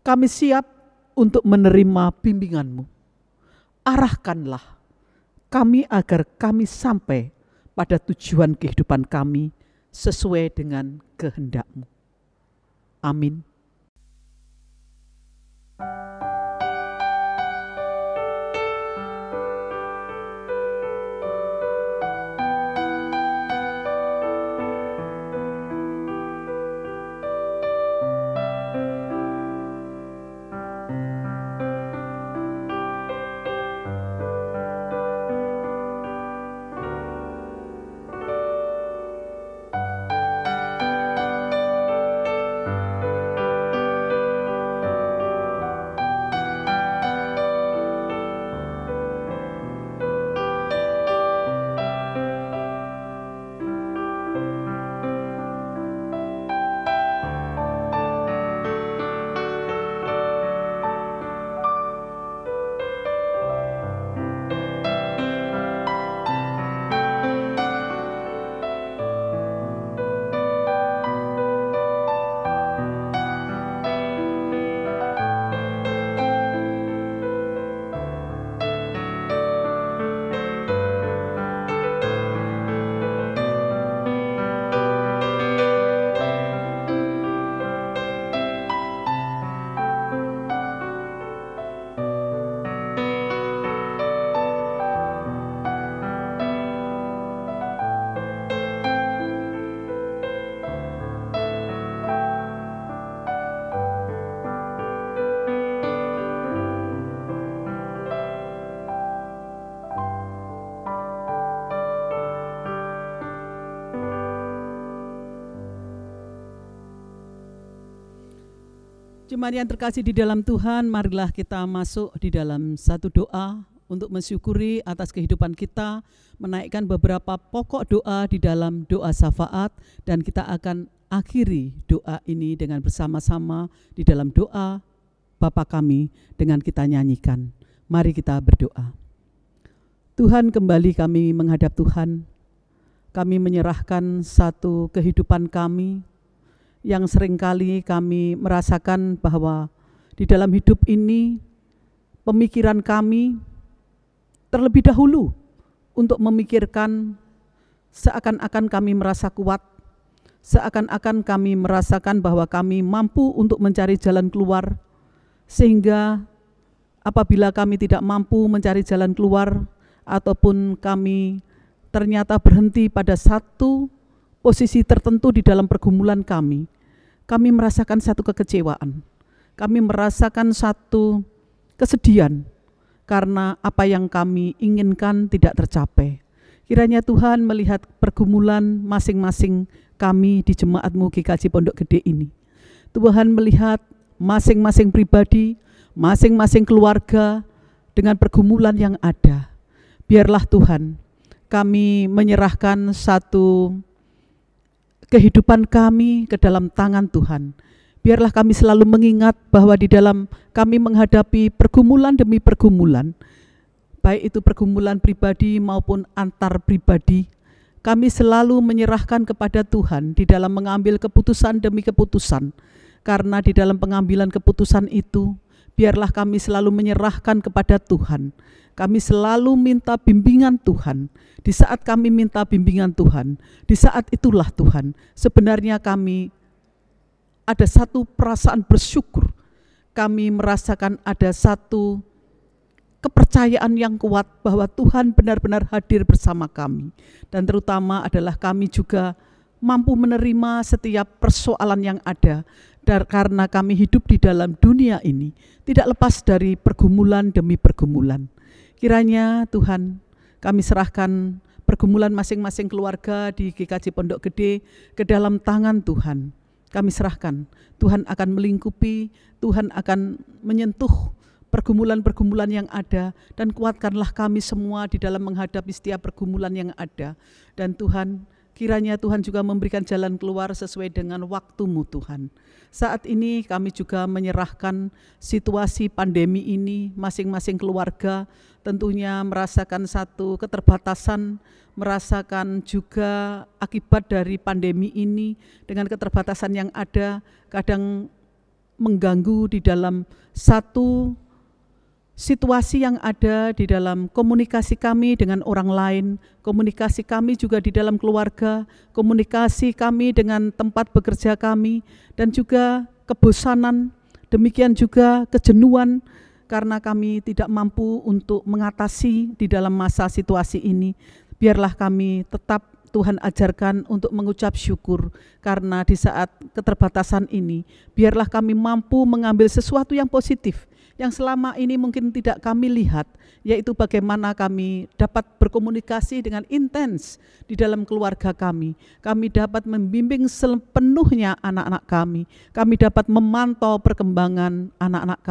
Kami siap untuk menerima bimbingan-Mu. Arahkanlah kami agar kami sampai pada tujuan kehidupan kami sesuai dengan kehendak-Mu. Amin. Jemaat yang terkasih di dalam Tuhan, marilah kita masuk di dalam satu doa untuk mensyukuri atas kehidupan kita, menaikkan beberapa pokok doa di dalam doa syafaat, dan kita akan akhiri doa ini dengan bersama-sama di dalam doa Bapa kami dengan kita nyanyikan. Mari kita berdoa. Tuhan, kembali kami menghadap Tuhan. Kami menyerahkan satu kehidupan kami yang seringkali kami merasakan bahwa di dalam hidup ini pemikiran kami terlebih dahulu untuk memikirkan seakan-akan kami merasa kuat, seakan-akan kami merasakan bahwa kami mampu untuk mencari jalan keluar, sehingga apabila kami tidak mampu mencari jalan keluar ataupun kami ternyata berhenti pada satu posisi tertentu di dalam pergumulan kami merasakan satu kekecewaan. Kami merasakan satu kesedihan karena apa yang kami inginkan tidak tercapai. Kiranya Tuhan melihat pergumulan masing-masing kami di Jemaat-Mu GKJ Pondok Gede ini. Tuhan melihat masing-masing pribadi, masing-masing keluarga dengan pergumulan yang ada. Biarlah Tuhan, kami menyerahkan satu kehidupan kami ke dalam tangan Tuhan. Biarlah kami selalu mengingat bahwa di dalam kami menghadapi pergumulan demi pergumulan, baik itu pergumulan pribadi maupun antar pribadi, kami selalu menyerahkan kepada Tuhan di dalam mengambil keputusan demi keputusan. Karena di dalam pengambilan keputusan itu, biarlah kami selalu menyerahkan kepada Tuhan. Kami selalu minta bimbingan Tuhan. Di saat kami minta bimbingan Tuhan, di saat itulah Tuhan, sebenarnya kami ada satu perasaan bersyukur. Kami merasakan ada satu kepercayaan yang kuat bahwa Tuhan benar-benar hadir bersama kami. Dan terutama adalah kami juga mampu menerima setiap persoalan yang ada. Dan karena kami hidup di dalam dunia ini, tidak lepas dari pergumulan demi pergumulan. Kiranya Tuhan, kami serahkan pergumulan masing-masing keluarga di GKJ Pondok Gede ke dalam tangan Tuhan. Kami serahkan, Tuhan akan melingkupi, Tuhan akan menyentuh pergumulan-pergumulan yang ada, dan kuatkanlah kami semua di dalam menghadapi setiap pergumulan yang ada. Dan Tuhan, kiranya Tuhan juga memberikan jalan keluar sesuai dengan waktu-Mu Tuhan. Saat ini kami juga menyerahkan situasi pandemi ini, masing-masing keluarga tentunya merasakan satu keterbatasan, merasakan juga akibat dari pandemi ini dengan keterbatasan yang ada, kadang mengganggu di dalam satu situasi yang ada di dalam komunikasi kami dengan orang lain, komunikasi kami juga di dalam keluarga, komunikasi kami dengan tempat bekerja kami, dan juga kebosanan, demikian juga kejenuhan karena kami tidak mampu untuk mengatasi di dalam masa situasi ini. Biarlah kami tetap Tuhan ajarkan untuk mengucap syukur, karena di saat keterbatasan ini, biarlah kami mampu mengambil sesuatu yang positif, yang selama ini mungkin tidak kami lihat, yaitu bagaimana kami dapat berkomunikasi dengan intens di dalam keluarga kami. Kami dapat membimbing sepenuhnya anak-anak kami dapat memantau perkembangan anak-anak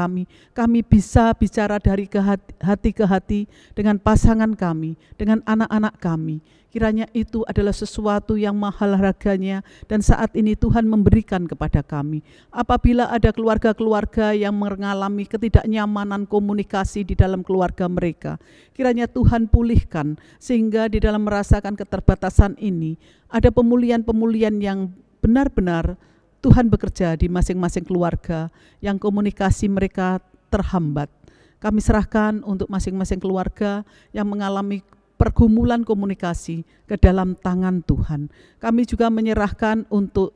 kami bisa bicara dari hati ke hati dengan pasangan kami, dengan anak-anak kami. Kiranya itu adalah sesuatu yang mahal harganya, dan saat ini Tuhan memberikan kepada kami. Apabila ada keluarga-keluarga yang mengalami ketidaknyamanan komunikasi di dalam keluarga mereka, kiranya Tuhan pulihkan, sehingga di dalam merasakan keterbatasan ini, ada pemulihan-pemulihan yang benar-benar Tuhan bekerja di masing-masing keluarga yang komunikasi mereka terhambat. Kami serahkan untuk masing-masing keluarga yang mengalami pergumulan komunikasi ke dalam tangan Tuhan. Kami juga menyerahkan untuk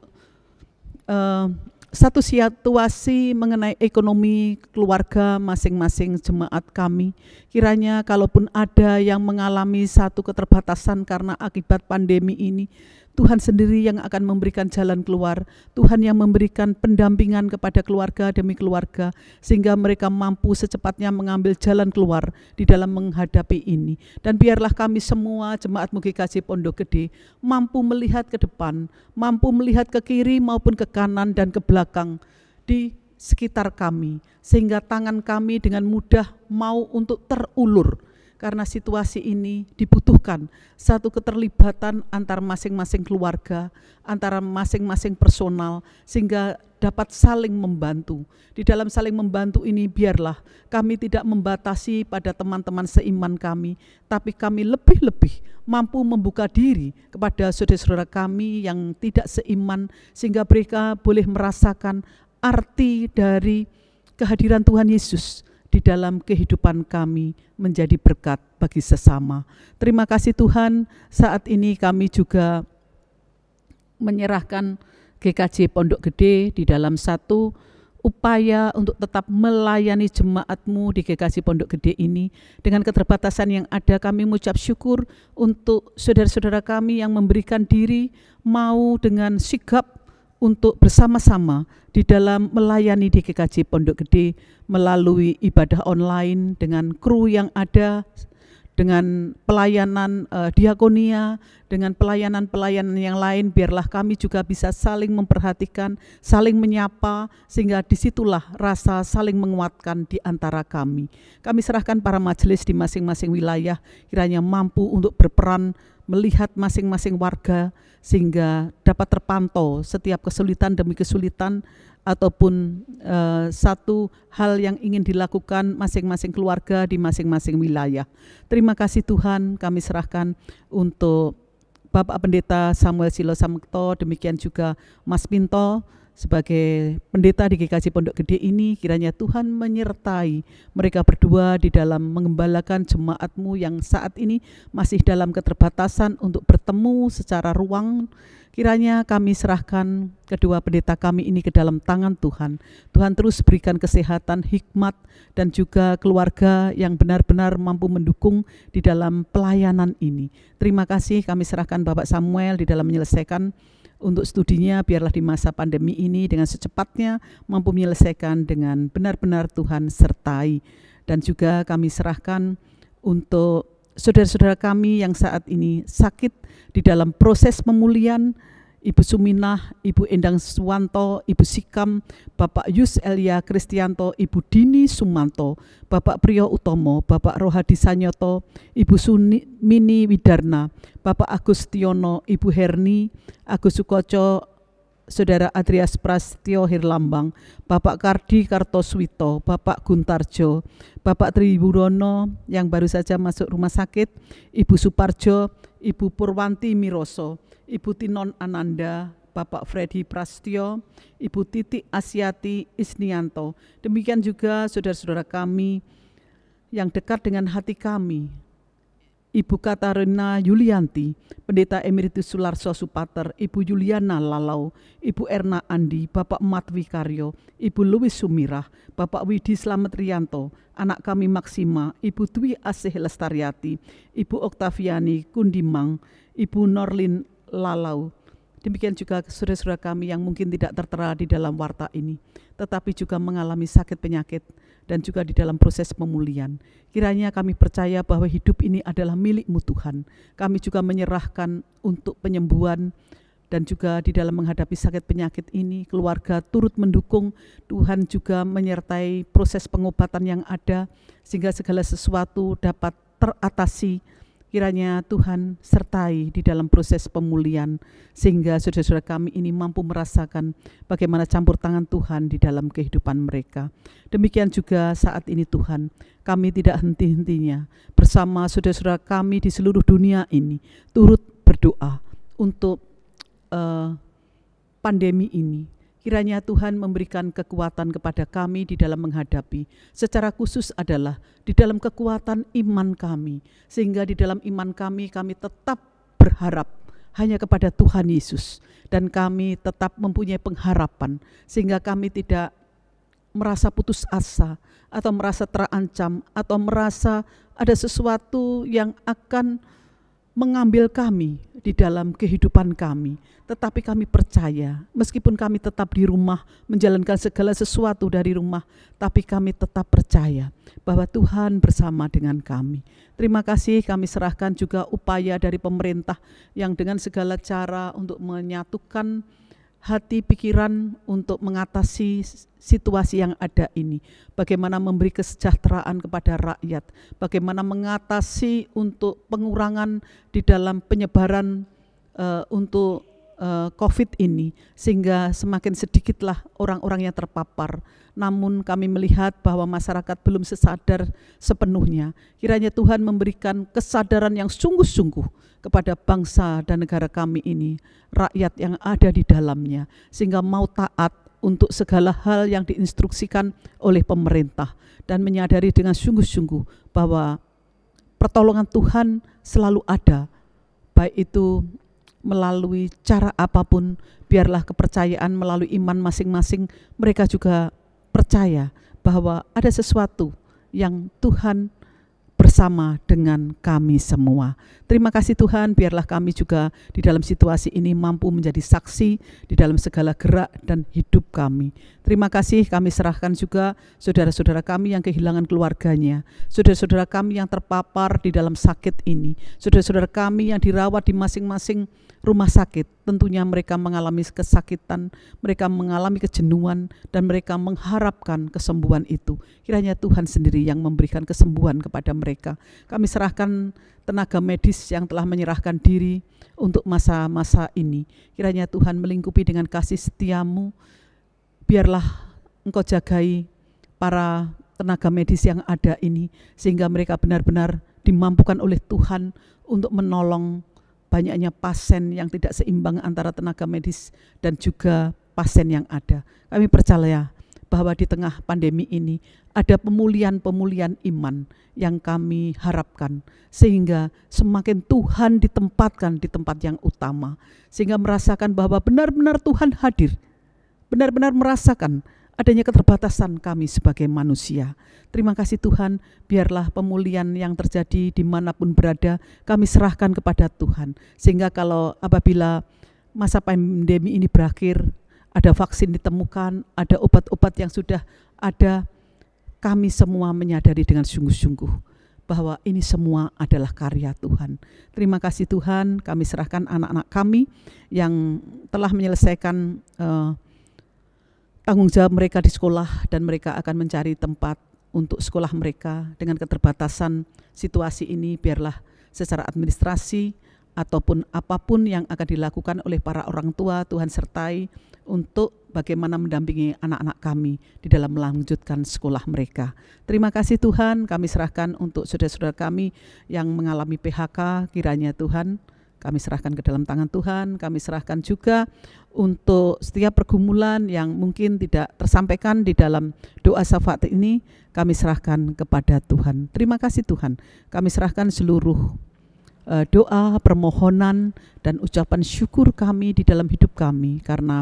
satu situasi mengenai ekonomi keluarga masing-masing jemaat kami. Kiranya kalaupun ada yang mengalami satu keterbatasan karena akibat pandemi ini, Tuhan sendiri yang akan memberikan jalan keluar, Tuhan yang memberikan pendampingan kepada keluarga demi keluarga, sehingga mereka mampu secepatnya mengambil jalan keluar di dalam menghadapi ini. Dan biarlah kami semua jemaat GKJ Pondok Gede mampu melihat ke depan, mampu melihat ke kiri maupun ke kanan dan ke belakang di sekitar kami, sehingga tangan kami dengan mudah mau untuk terulur. Karena situasi ini dibutuhkan satu keterlibatan antar masing-masing keluarga, antara masing-masing personal, sehingga dapat saling membantu. Di dalam saling membantu ini biarlah kami tidak membatasi pada teman-teman seiman kami, tapi kami lebih-lebih mampu membuka diri kepada saudara-saudara kami yang tidak seiman, sehingga mereka boleh merasakan arti dari kehadiran Tuhan Yesus di dalam kehidupan kami menjadi berkat bagi sesama. Terima kasih Tuhan, saat ini kami juga menyerahkan GKJ Pondok Gede di dalam satu upaya untuk tetap melayani jemaat-Mu di GKJ Pondok Gede ini. Dengan keterbatasan yang ada, kami mengucap syukur untuk saudara-saudara kami yang memberikan diri, mau dengan sigap untuk bersama-sama di dalam melayani di GKJ Pondok Gede melalui ibadah online dengan kru yang ada, dengan pelayanan diakonia, dengan pelayanan-pelayanan yang lain. Biarlah kami juga bisa saling memperhatikan, saling menyapa, sehingga disitulah rasa saling menguatkan di antara kami. Kami serahkan para majelis di masing-masing wilayah, kiranya mampu untuk berperan melihat masing-masing warga, sehingga dapat terpantau setiap kesulitan demi kesulitan ataupun satu hal yang ingin dilakukan masing-masing keluarga di masing-masing wilayah. Terima kasih Tuhan, kami serahkan untuk Bapak Pendeta Samuel Silo Samekto, demikian juga Mas Pinto, sebagai pendeta di GKJ Pondok Gede ini, kiranya Tuhan menyertai mereka berdua di dalam mengembalakan jemaat-Mu yang saat ini masih dalam keterbatasan untuk bertemu secara ruang. Kiranya kami serahkan kedua pendeta kami ini ke dalam tangan Tuhan. Tuhan terus berikan kesehatan, hikmat, dan juga keluarga yang benar-benar mampu mendukung di dalam pelayanan ini. Terima kasih, kami serahkan Bapak Samuel di dalam menyelesaikan untuk studinya, biarlah di masa pandemi ini dengan secepatnya mampu menyelesaikan dengan benar-benar Tuhan sertai. Dan juga kami serahkan untuk saudara-saudara kami yang saat ini sakit di dalam proses pemulihan, Ibu Suminah, Ibu Endang Suwanto, Ibu Sikam, Bapak Yus Elia Kristianto, Ibu Dini Sumanto, Bapak Priyo Utomo, Bapak Rohadi Sanyoto, Ibu Mini Widarna, Bapak Agustiono, Ibu Herni, Agus Sukoco, Saudara Adrias Prastio Hirlambang, Bapak Kardi Kartoswito, Bapak Guntarjo, Bapak Triburono yang baru saja masuk rumah sakit, Ibu Suparjo, Ibu Purwanti Miroso, Ibu Tinon Ananda, Bapak Freddy Prastio, Ibu Titi Asyati Isnianto. Demikian juga saudara-saudara kami yang dekat dengan hati kami, Ibu Katarina Yulianti, Pendeta Emeritus Sularso Supater, Ibu Juliana Lalau, Ibu Erna Andi, Bapak Mat Wikaryo, Ibu Louis Sumirah, Bapak Widi Slamet Rianto, anak kami Maksima, Ibu Dwi Asih Lestariati, Ibu Oktaviani Kundimang, Ibu Norlin Lalau. Demikian juga saudara-saudara kami yang mungkin tidak tertera di dalam warta ini, tetapi juga mengalami sakit penyakit dan juga di dalam proses pemulihan. Kiranya kami percaya bahwa hidup ini adalah milik-Mu Tuhan. Kami juga menyerahkan untuk penyembuhan dan juga di dalam menghadapi sakit penyakit ini, keluarga turut mendukung. Tuhan juga menyertai proses pengobatan yang ada sehingga segala sesuatu dapat teratasi. Kiranya Tuhan sertai di dalam proses pemulihan sehingga saudara-saudara kami ini mampu merasakan bagaimana campur tangan Tuhan di dalam kehidupan mereka. Demikian juga saat ini Tuhan, kami tidak henti-hentinya bersama saudara-saudara kami di seluruh dunia ini turut berdoa untuk pandemi ini. Kiranya Tuhan memberikan kekuatan kepada kami di dalam menghadapi. Secara khusus adalah di dalam kekuatan iman kami. Sehingga di dalam iman kami tetap berharap hanya kepada Tuhan Yesus. Dan kami tetap mempunyai pengharapan. Sehingga kami tidak merasa putus asa atau merasa terancam atau merasa ada sesuatu yang akan mengambil kami di dalam kehidupan kami. Tetapi kami percaya, meskipun kami tetap di rumah, menjalankan segala sesuatu dari rumah, tapi kami tetap percaya bahwa Tuhan bersama dengan kami. Terima kasih, kami serahkan juga upaya dari pemerintah yang dengan segala cara untuk menyatukan hati pikiran untuk mengatasi situasi yang ada ini. Bagaimana memberi kesejahteraan kepada rakyat, bagaimana mengatasi untuk pengurangan di dalam penyebaran untuk COVID ini, sehingga semakin sedikitlah orang-orang yang terpapar. Namun kami melihat bahwa masyarakat belum sadar sepenuhnya. Kiranya Tuhan memberikan kesadaran yang sungguh-sungguh kepada bangsa dan negara kami ini, rakyat yang ada di dalamnya, sehingga mau taat untuk segala hal yang diinstruksikan oleh pemerintah dan menyadari dengan sungguh-sungguh bahwa pertolongan Tuhan selalu ada, baik itu melalui cara apapun. Biarlah kepercayaan melalui iman masing-masing, mereka juga percaya bahwa ada sesuatu yang Tuhan bersama dengan kami semua. Terima kasih Tuhan, biarlah kami juga di dalam situasi ini mampu menjadi saksi di dalam segala gerak dan hidup kami. Terima kasih, kami serahkan juga saudara-saudara kami yang kehilangan keluarganya, saudara-saudara kami yang terpapar di dalam sakit ini, saudara-saudara kami yang dirawat di masing-masing rumah sakit. Tentunya mereka mengalami kesakitan, mereka mengalami kejenuhan, dan mereka mengharapkan kesembuhan itu. Kiranya Tuhan sendiri yang memberikan kesembuhan kepada mereka. Kami serahkan tenaga medis yang telah menyerahkan diri untuk masa-masa ini. Kiranya Tuhan melingkupi dengan kasih setia-Mu. Biarlah Engkau jagai para tenaga medis yang ada ini, sehingga mereka benar-benar dimampukan oleh Tuhan untuk menolong banyaknya pasien yang tidak seimbang antara tenaga medis dan juga pasien yang ada. Kami percaya bahwa di tengah pandemi ini ada pemulihan-pemulihan iman yang kami harapkan, sehingga semakin Tuhan ditempatkan di tempat yang utama, sehingga merasakan bahwa benar-benar Tuhan hadir, benar-benar merasakan adanya keterbatasan kami sebagai manusia. Terima kasih Tuhan, biarlah pemulihan yang terjadi dimanapun berada, kami serahkan kepada Tuhan, sehingga apabila masa pandemi ini berakhir, ada vaksin ditemukan, ada obat-obat yang sudah ada, kami semua menyadari dengan sungguh-sungguh bahwa ini semua adalah karya Tuhan. Terima kasih Tuhan, kami serahkan anak-anak kami yang telah menyelesaikan tanggung jawab mereka di sekolah, dan mereka akan mencari tempat untuk sekolah mereka. Dengan keterbatasan situasi ini, biarlah secara administrasi ataupun apapun yang akan dilakukan oleh para orang tua, Tuhan sertai untuk bagaimana mendampingi anak-anak kami di dalam melanjutkan sekolah mereka. Terima kasih Tuhan, kami serahkan untuk saudara-saudara kami yang mengalami PHK, kiranya Tuhan kami serahkan ke dalam tangan Tuhan. Kami serahkan juga untuk setiap pergumulan yang mungkin tidak tersampaikan di dalam doa syafaat ini, kami serahkan kepada Tuhan. Terima kasih Tuhan, kami serahkan seluruh doa, permohonan, dan ucapan syukur kami di dalam hidup kami karena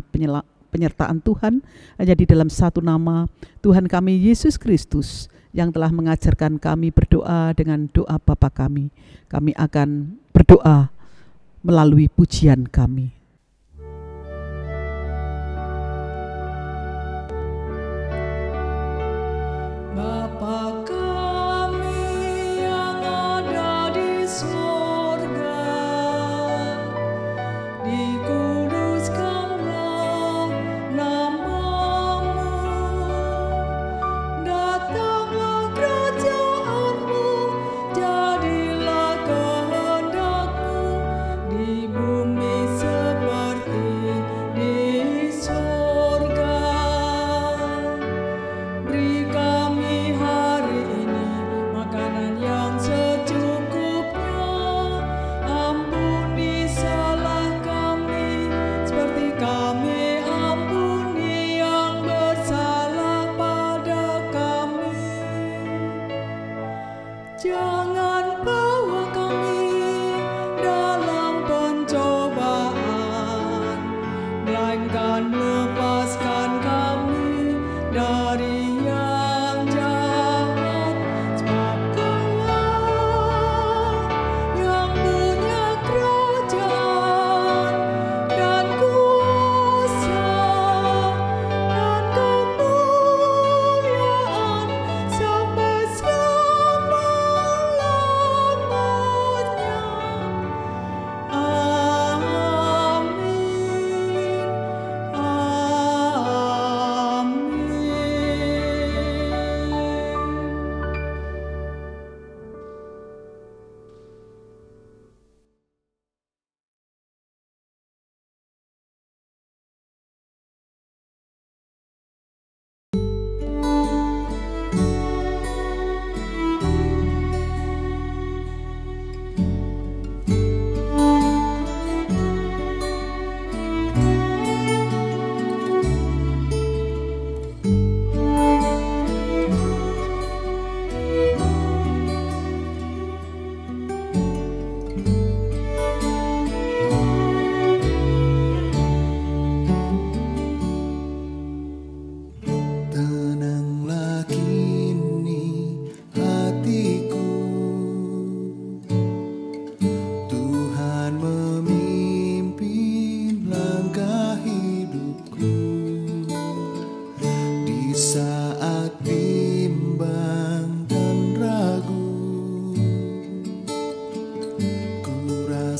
penyertaan Tuhan hanya di dalam satu nama, Tuhan kami Yesus Kristus, yang telah mengajarkan kami berdoa dengan doa Bapa kami. Kami akan berdoa melalui pujian kami. Bapa kami yang ada di sorga, dikuduskanlah namamu, datanglah kerajaanmu, jadilah kehendakmu di bumi seperti di sorga. Beri kami hari ini makanan yang secukupnya, ampuni salah kami seperti kami ampuni yang bersalah pada kami. Jangan bawa kami dalam pencobaan, melainkan lepaskan kami dari yang jahat. Sebab Kaulah yang punya kerajaan dan kuasa dan kemuliaan sampai selama-lamanya.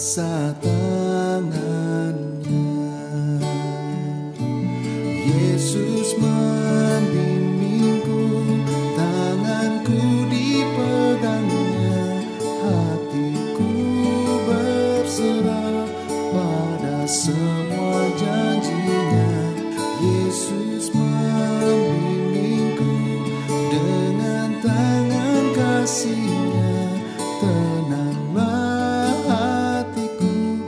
rasa tangannya. Yesus membimbingku, tanganku dipegangnya, hatiku berserah pada semua janjinya. Yesus membimbingku dengan tangan kasih-Nya, tenanglah hatiku,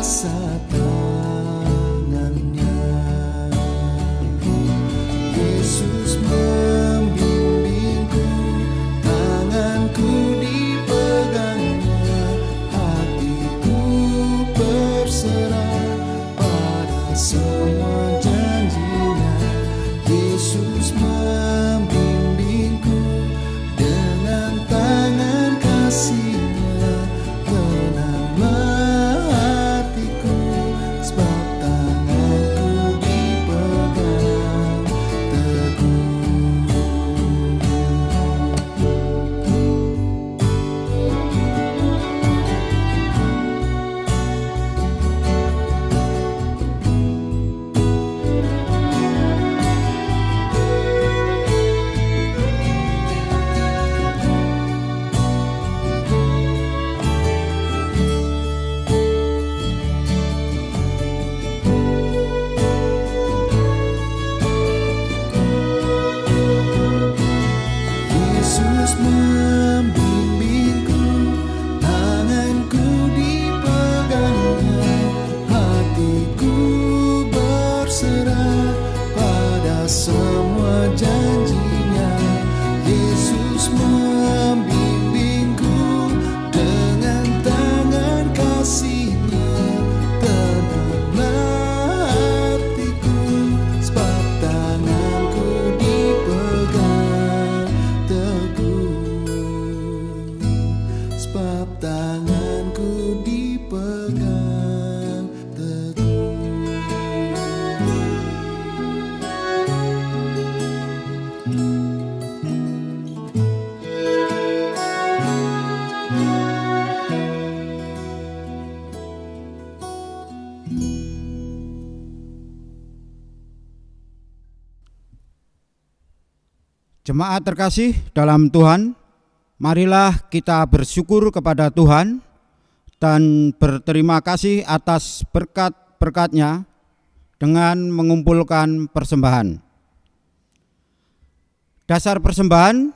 kuasa tangannya. Yesus membimbingku, tanganku dipegangnya, hatiku berserah pada semua janjinya. Yesus membimbingku dengan tangan kasih-Nya, tenanglah hatiku, sebab tanganku dipegang teguh. Yesus membimbingku, tanganku dipegangnya, hatiku berserah pada semua janjinya. Yesus membimbingku dengan tangan kasih-Nya, tenanglah hatiku, sebab tanganku dipegang teguh, sebab tanganku dipegang teguh. Jemaat terkasih dalam Tuhan, marilah kita bersyukur kepada Tuhan dan berterima kasih atas berkat-berkat-Nya dengan mengumpulkan persembahan. Dasar persembahan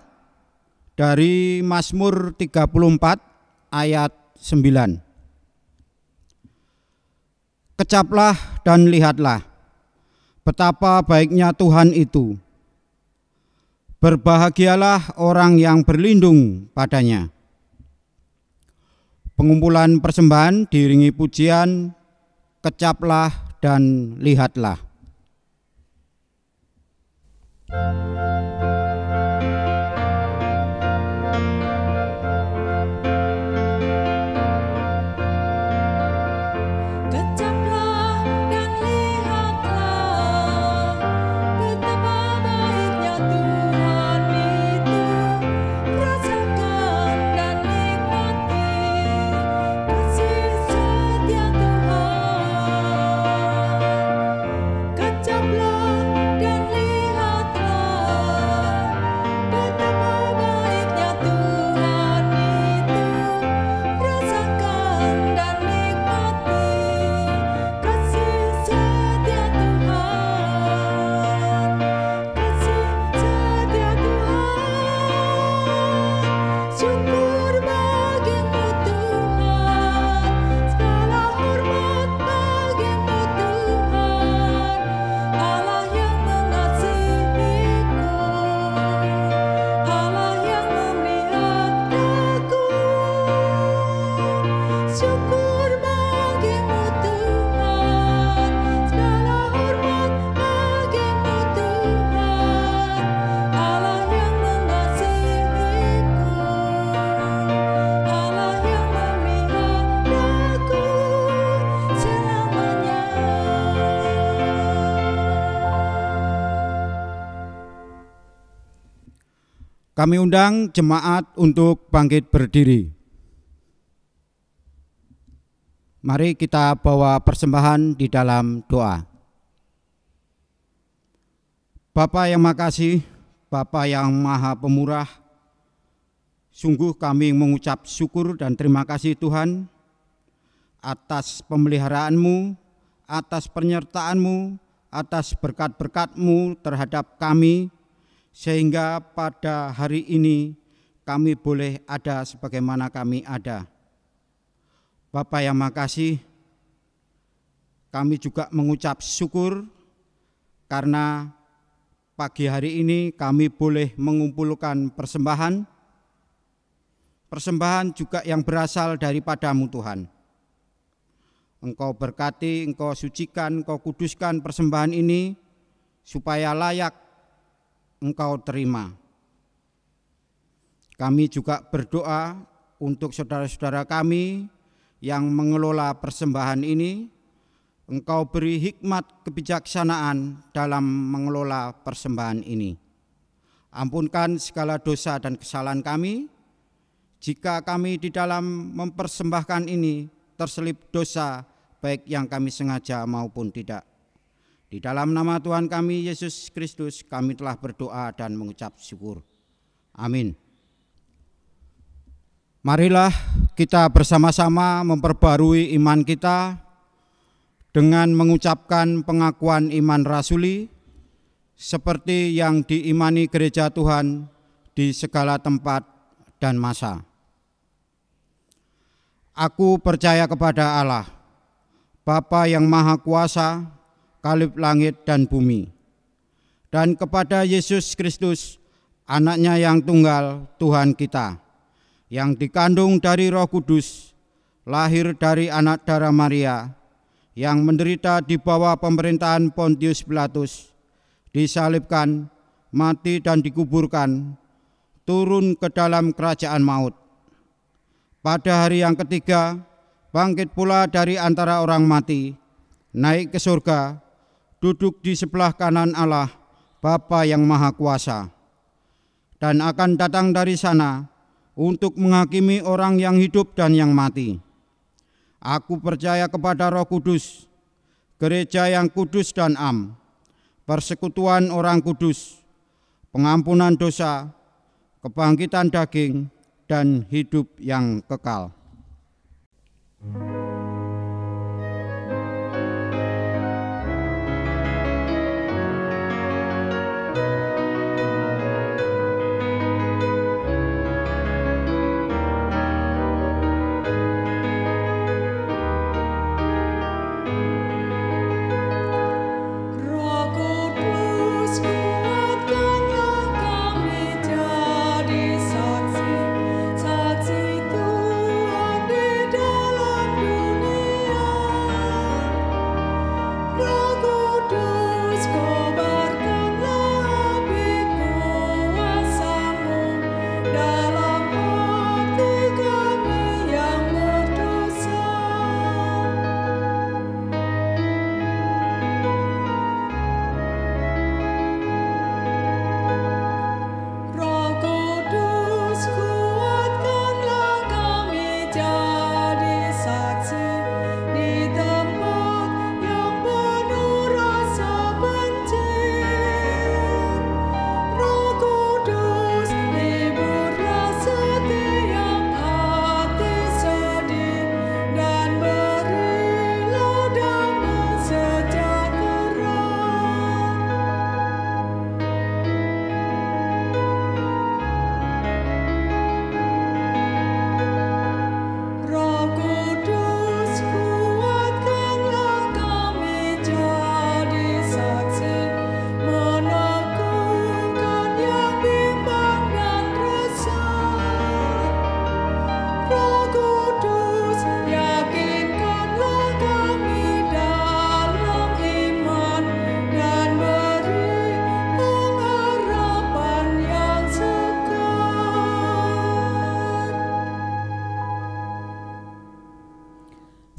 dari Mazmur 34 ayat 9. Kecaplah dan lihatlah betapa baiknya Tuhan itu. Berbahagialah orang yang berlindung padanya. Pengumpulan persembahan diiringi pujian, kecaplah dan lihatlah. Kecaplah dan lihatlah betapa baiknya Tuhan itu. Rasakan dan nikmati kasih setia Tuhan. Kecaplah dan lihatlah betapa baiknya Tuhan itu. Rasakan dan nikmati kasih setia Tuhan. Kasih setia Tuhan. Syukur bagimu Tuhan. Segala hormat bagimu Tuhan. Allah yang mengasihiku, Allah yang memeliharaku. Syukur bagimu Tuhan. Segala hormat bagimu Tuhan. Allah yang mengasihiku, Allah yang memeliharaku selamanya. Kami undang jemaat untuk bangkit berdiri. Mari kita bawa persembahan di dalam doa. Bapa yang makasih, Bapa yang maha pemurah, sungguh kami mengucap syukur dan terima kasih Tuhan atas pemeliharaanmu, atas penyertaan-Mu, atas berkat-berkat-Mu terhadap kami, sehingga pada hari ini kami boleh ada sebagaimana kami ada. Bapa yang makasih, kami juga mengucap syukur karena pagi hari ini kami boleh mengumpulkan persembahan juga yang berasal daripadamu Tuhan. Engkau berkati, Engkau sucikan, Engkau kuduskan persembahan ini supaya layak Engkau terima. Kami juga berdoa untuk saudara-saudara kami yang mengelola persembahan ini. Engkau beri hikmat kebijaksanaan dalam mengelola persembahan ini. Ampunkan segala dosa dan kesalahan kami. Jika kami di dalam mempersembahkan ini terselip dosa, baik yang kami sengaja maupun tidak. Di dalam nama Tuhan kami Yesus Kristus kami telah berdoa dan mengucap syukur. Amin. Marilah kita bersama-sama memperbarui iman kita dengan mengucapkan pengakuan iman rasuli seperti yang diimani gereja Tuhan di segala tempat dan masa. Aku percaya kepada Allah, Bapa yang Maha Kuasa, Kalib langit dan bumi, dan kepada Yesus Kristus, Anaknya yang tunggal, Tuhan kita, yang dikandung dari Roh Kudus, lahir dari anak darah Maria, yang menderita di bawah pemerintahan Pontius Pilatus, disalibkan, mati dan dikuburkan, turun ke dalam kerajaan maut. Pada hari yang ketiga, bangkit pula dari antara orang mati, naik ke surga, duduk di sebelah kanan Allah, Bapa yang Maha Kuasa, dan akan datang dari sana untuk menghakimi orang yang hidup dan yang mati. Aku percaya kepada Roh Kudus, gereja yang kudus dan am, persekutuan orang kudus, pengampunan dosa, kebangkitan daging, dan hidup yang kekal. Roh Kudus, kuatkanlah kami jadi saksi Tuhan di dalam dunia. Roh Kudus, kobarkanlah api kuasa-Mu dalam hati kami yang berdosa. Roh Kudus, kuatkanlah kami jadi saksi di tempat yang penuh rasa benci. Roh Kudus, hiburlah setiap hati sedih dan berilah damai sejahtera. Roh Kudus, kuatkanlah kami jadi saksi meneguhkan yang bimbang dan resah. Roh Kudus, yakinkanlah kami dalam iman dan beri pengharapan yang sekar.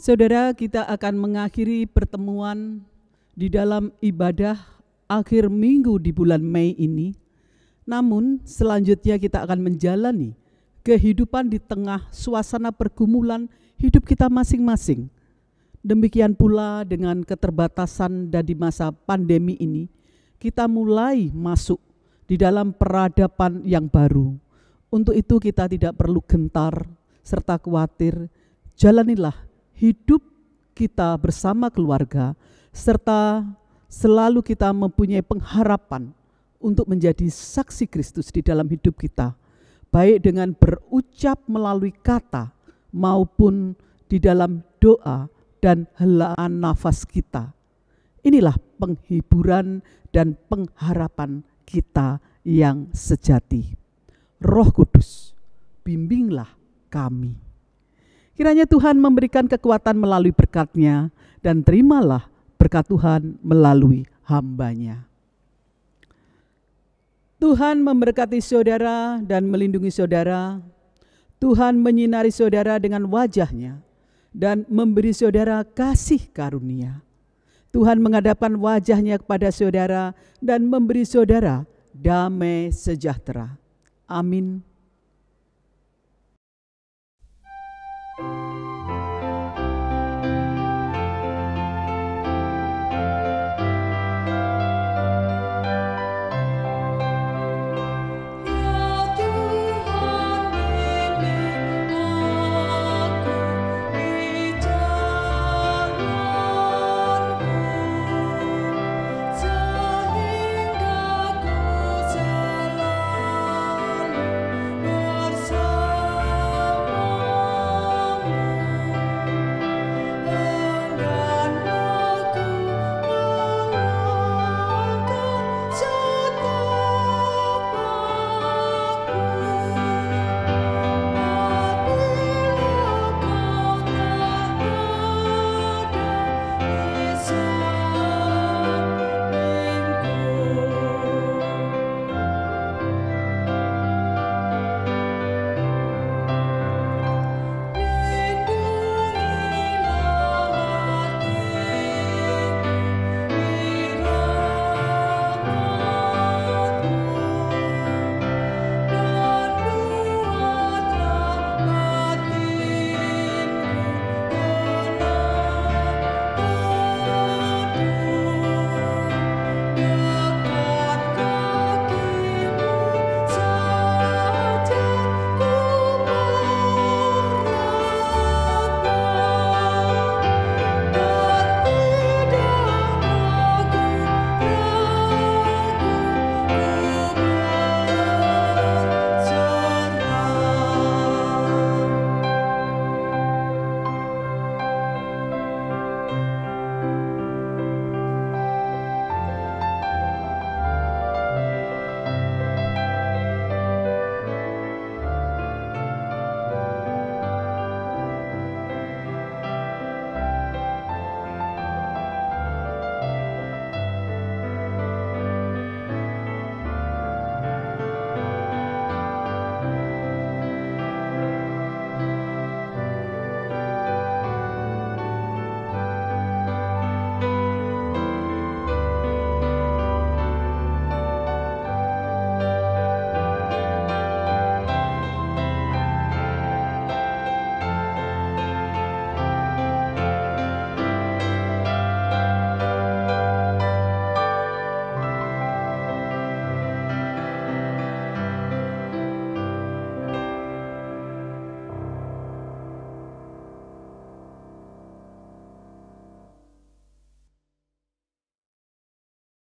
Saudara, kita akan mengakhiri pertemuan di dalam ibadah akhir minggu di bulan Mei ini. Namun selanjutnya kita akan menjalani kehidupan di tengah suasana pergumulan hidup kita masing-masing. Demikian pula dengan keterbatasan dan di masa pandemi ini, kita mulai masuk di dalam peradaban yang baru. Untuk itu kita tidak perlu gentar serta khawatir. Jalanilah hidup kita bersama keluarga, serta selalu kita mempunyai pengharapan untuk menjadi saksi Kristus di dalam hidup kita, baik dengan berucap melalui kata maupun di dalam doa, dan helaan nafas kita. Inilah penghiburan dan pengharapan kita yang sejati. Roh Kudus, bimbinglah kami. Kiranya Tuhan memberikan kekuatan melalui berkat-Nya, dan terimalah berkat Tuhan melalui hamba-Nya. Tuhan memberkati saudara dan melindungi saudara. Tuhan menyinari saudara dengan wajah-Nya dan memberi saudara kasih karunia. Tuhan menghadapkan wajah-Nya kepada saudara dan memberi saudara damai sejahtera. Amin.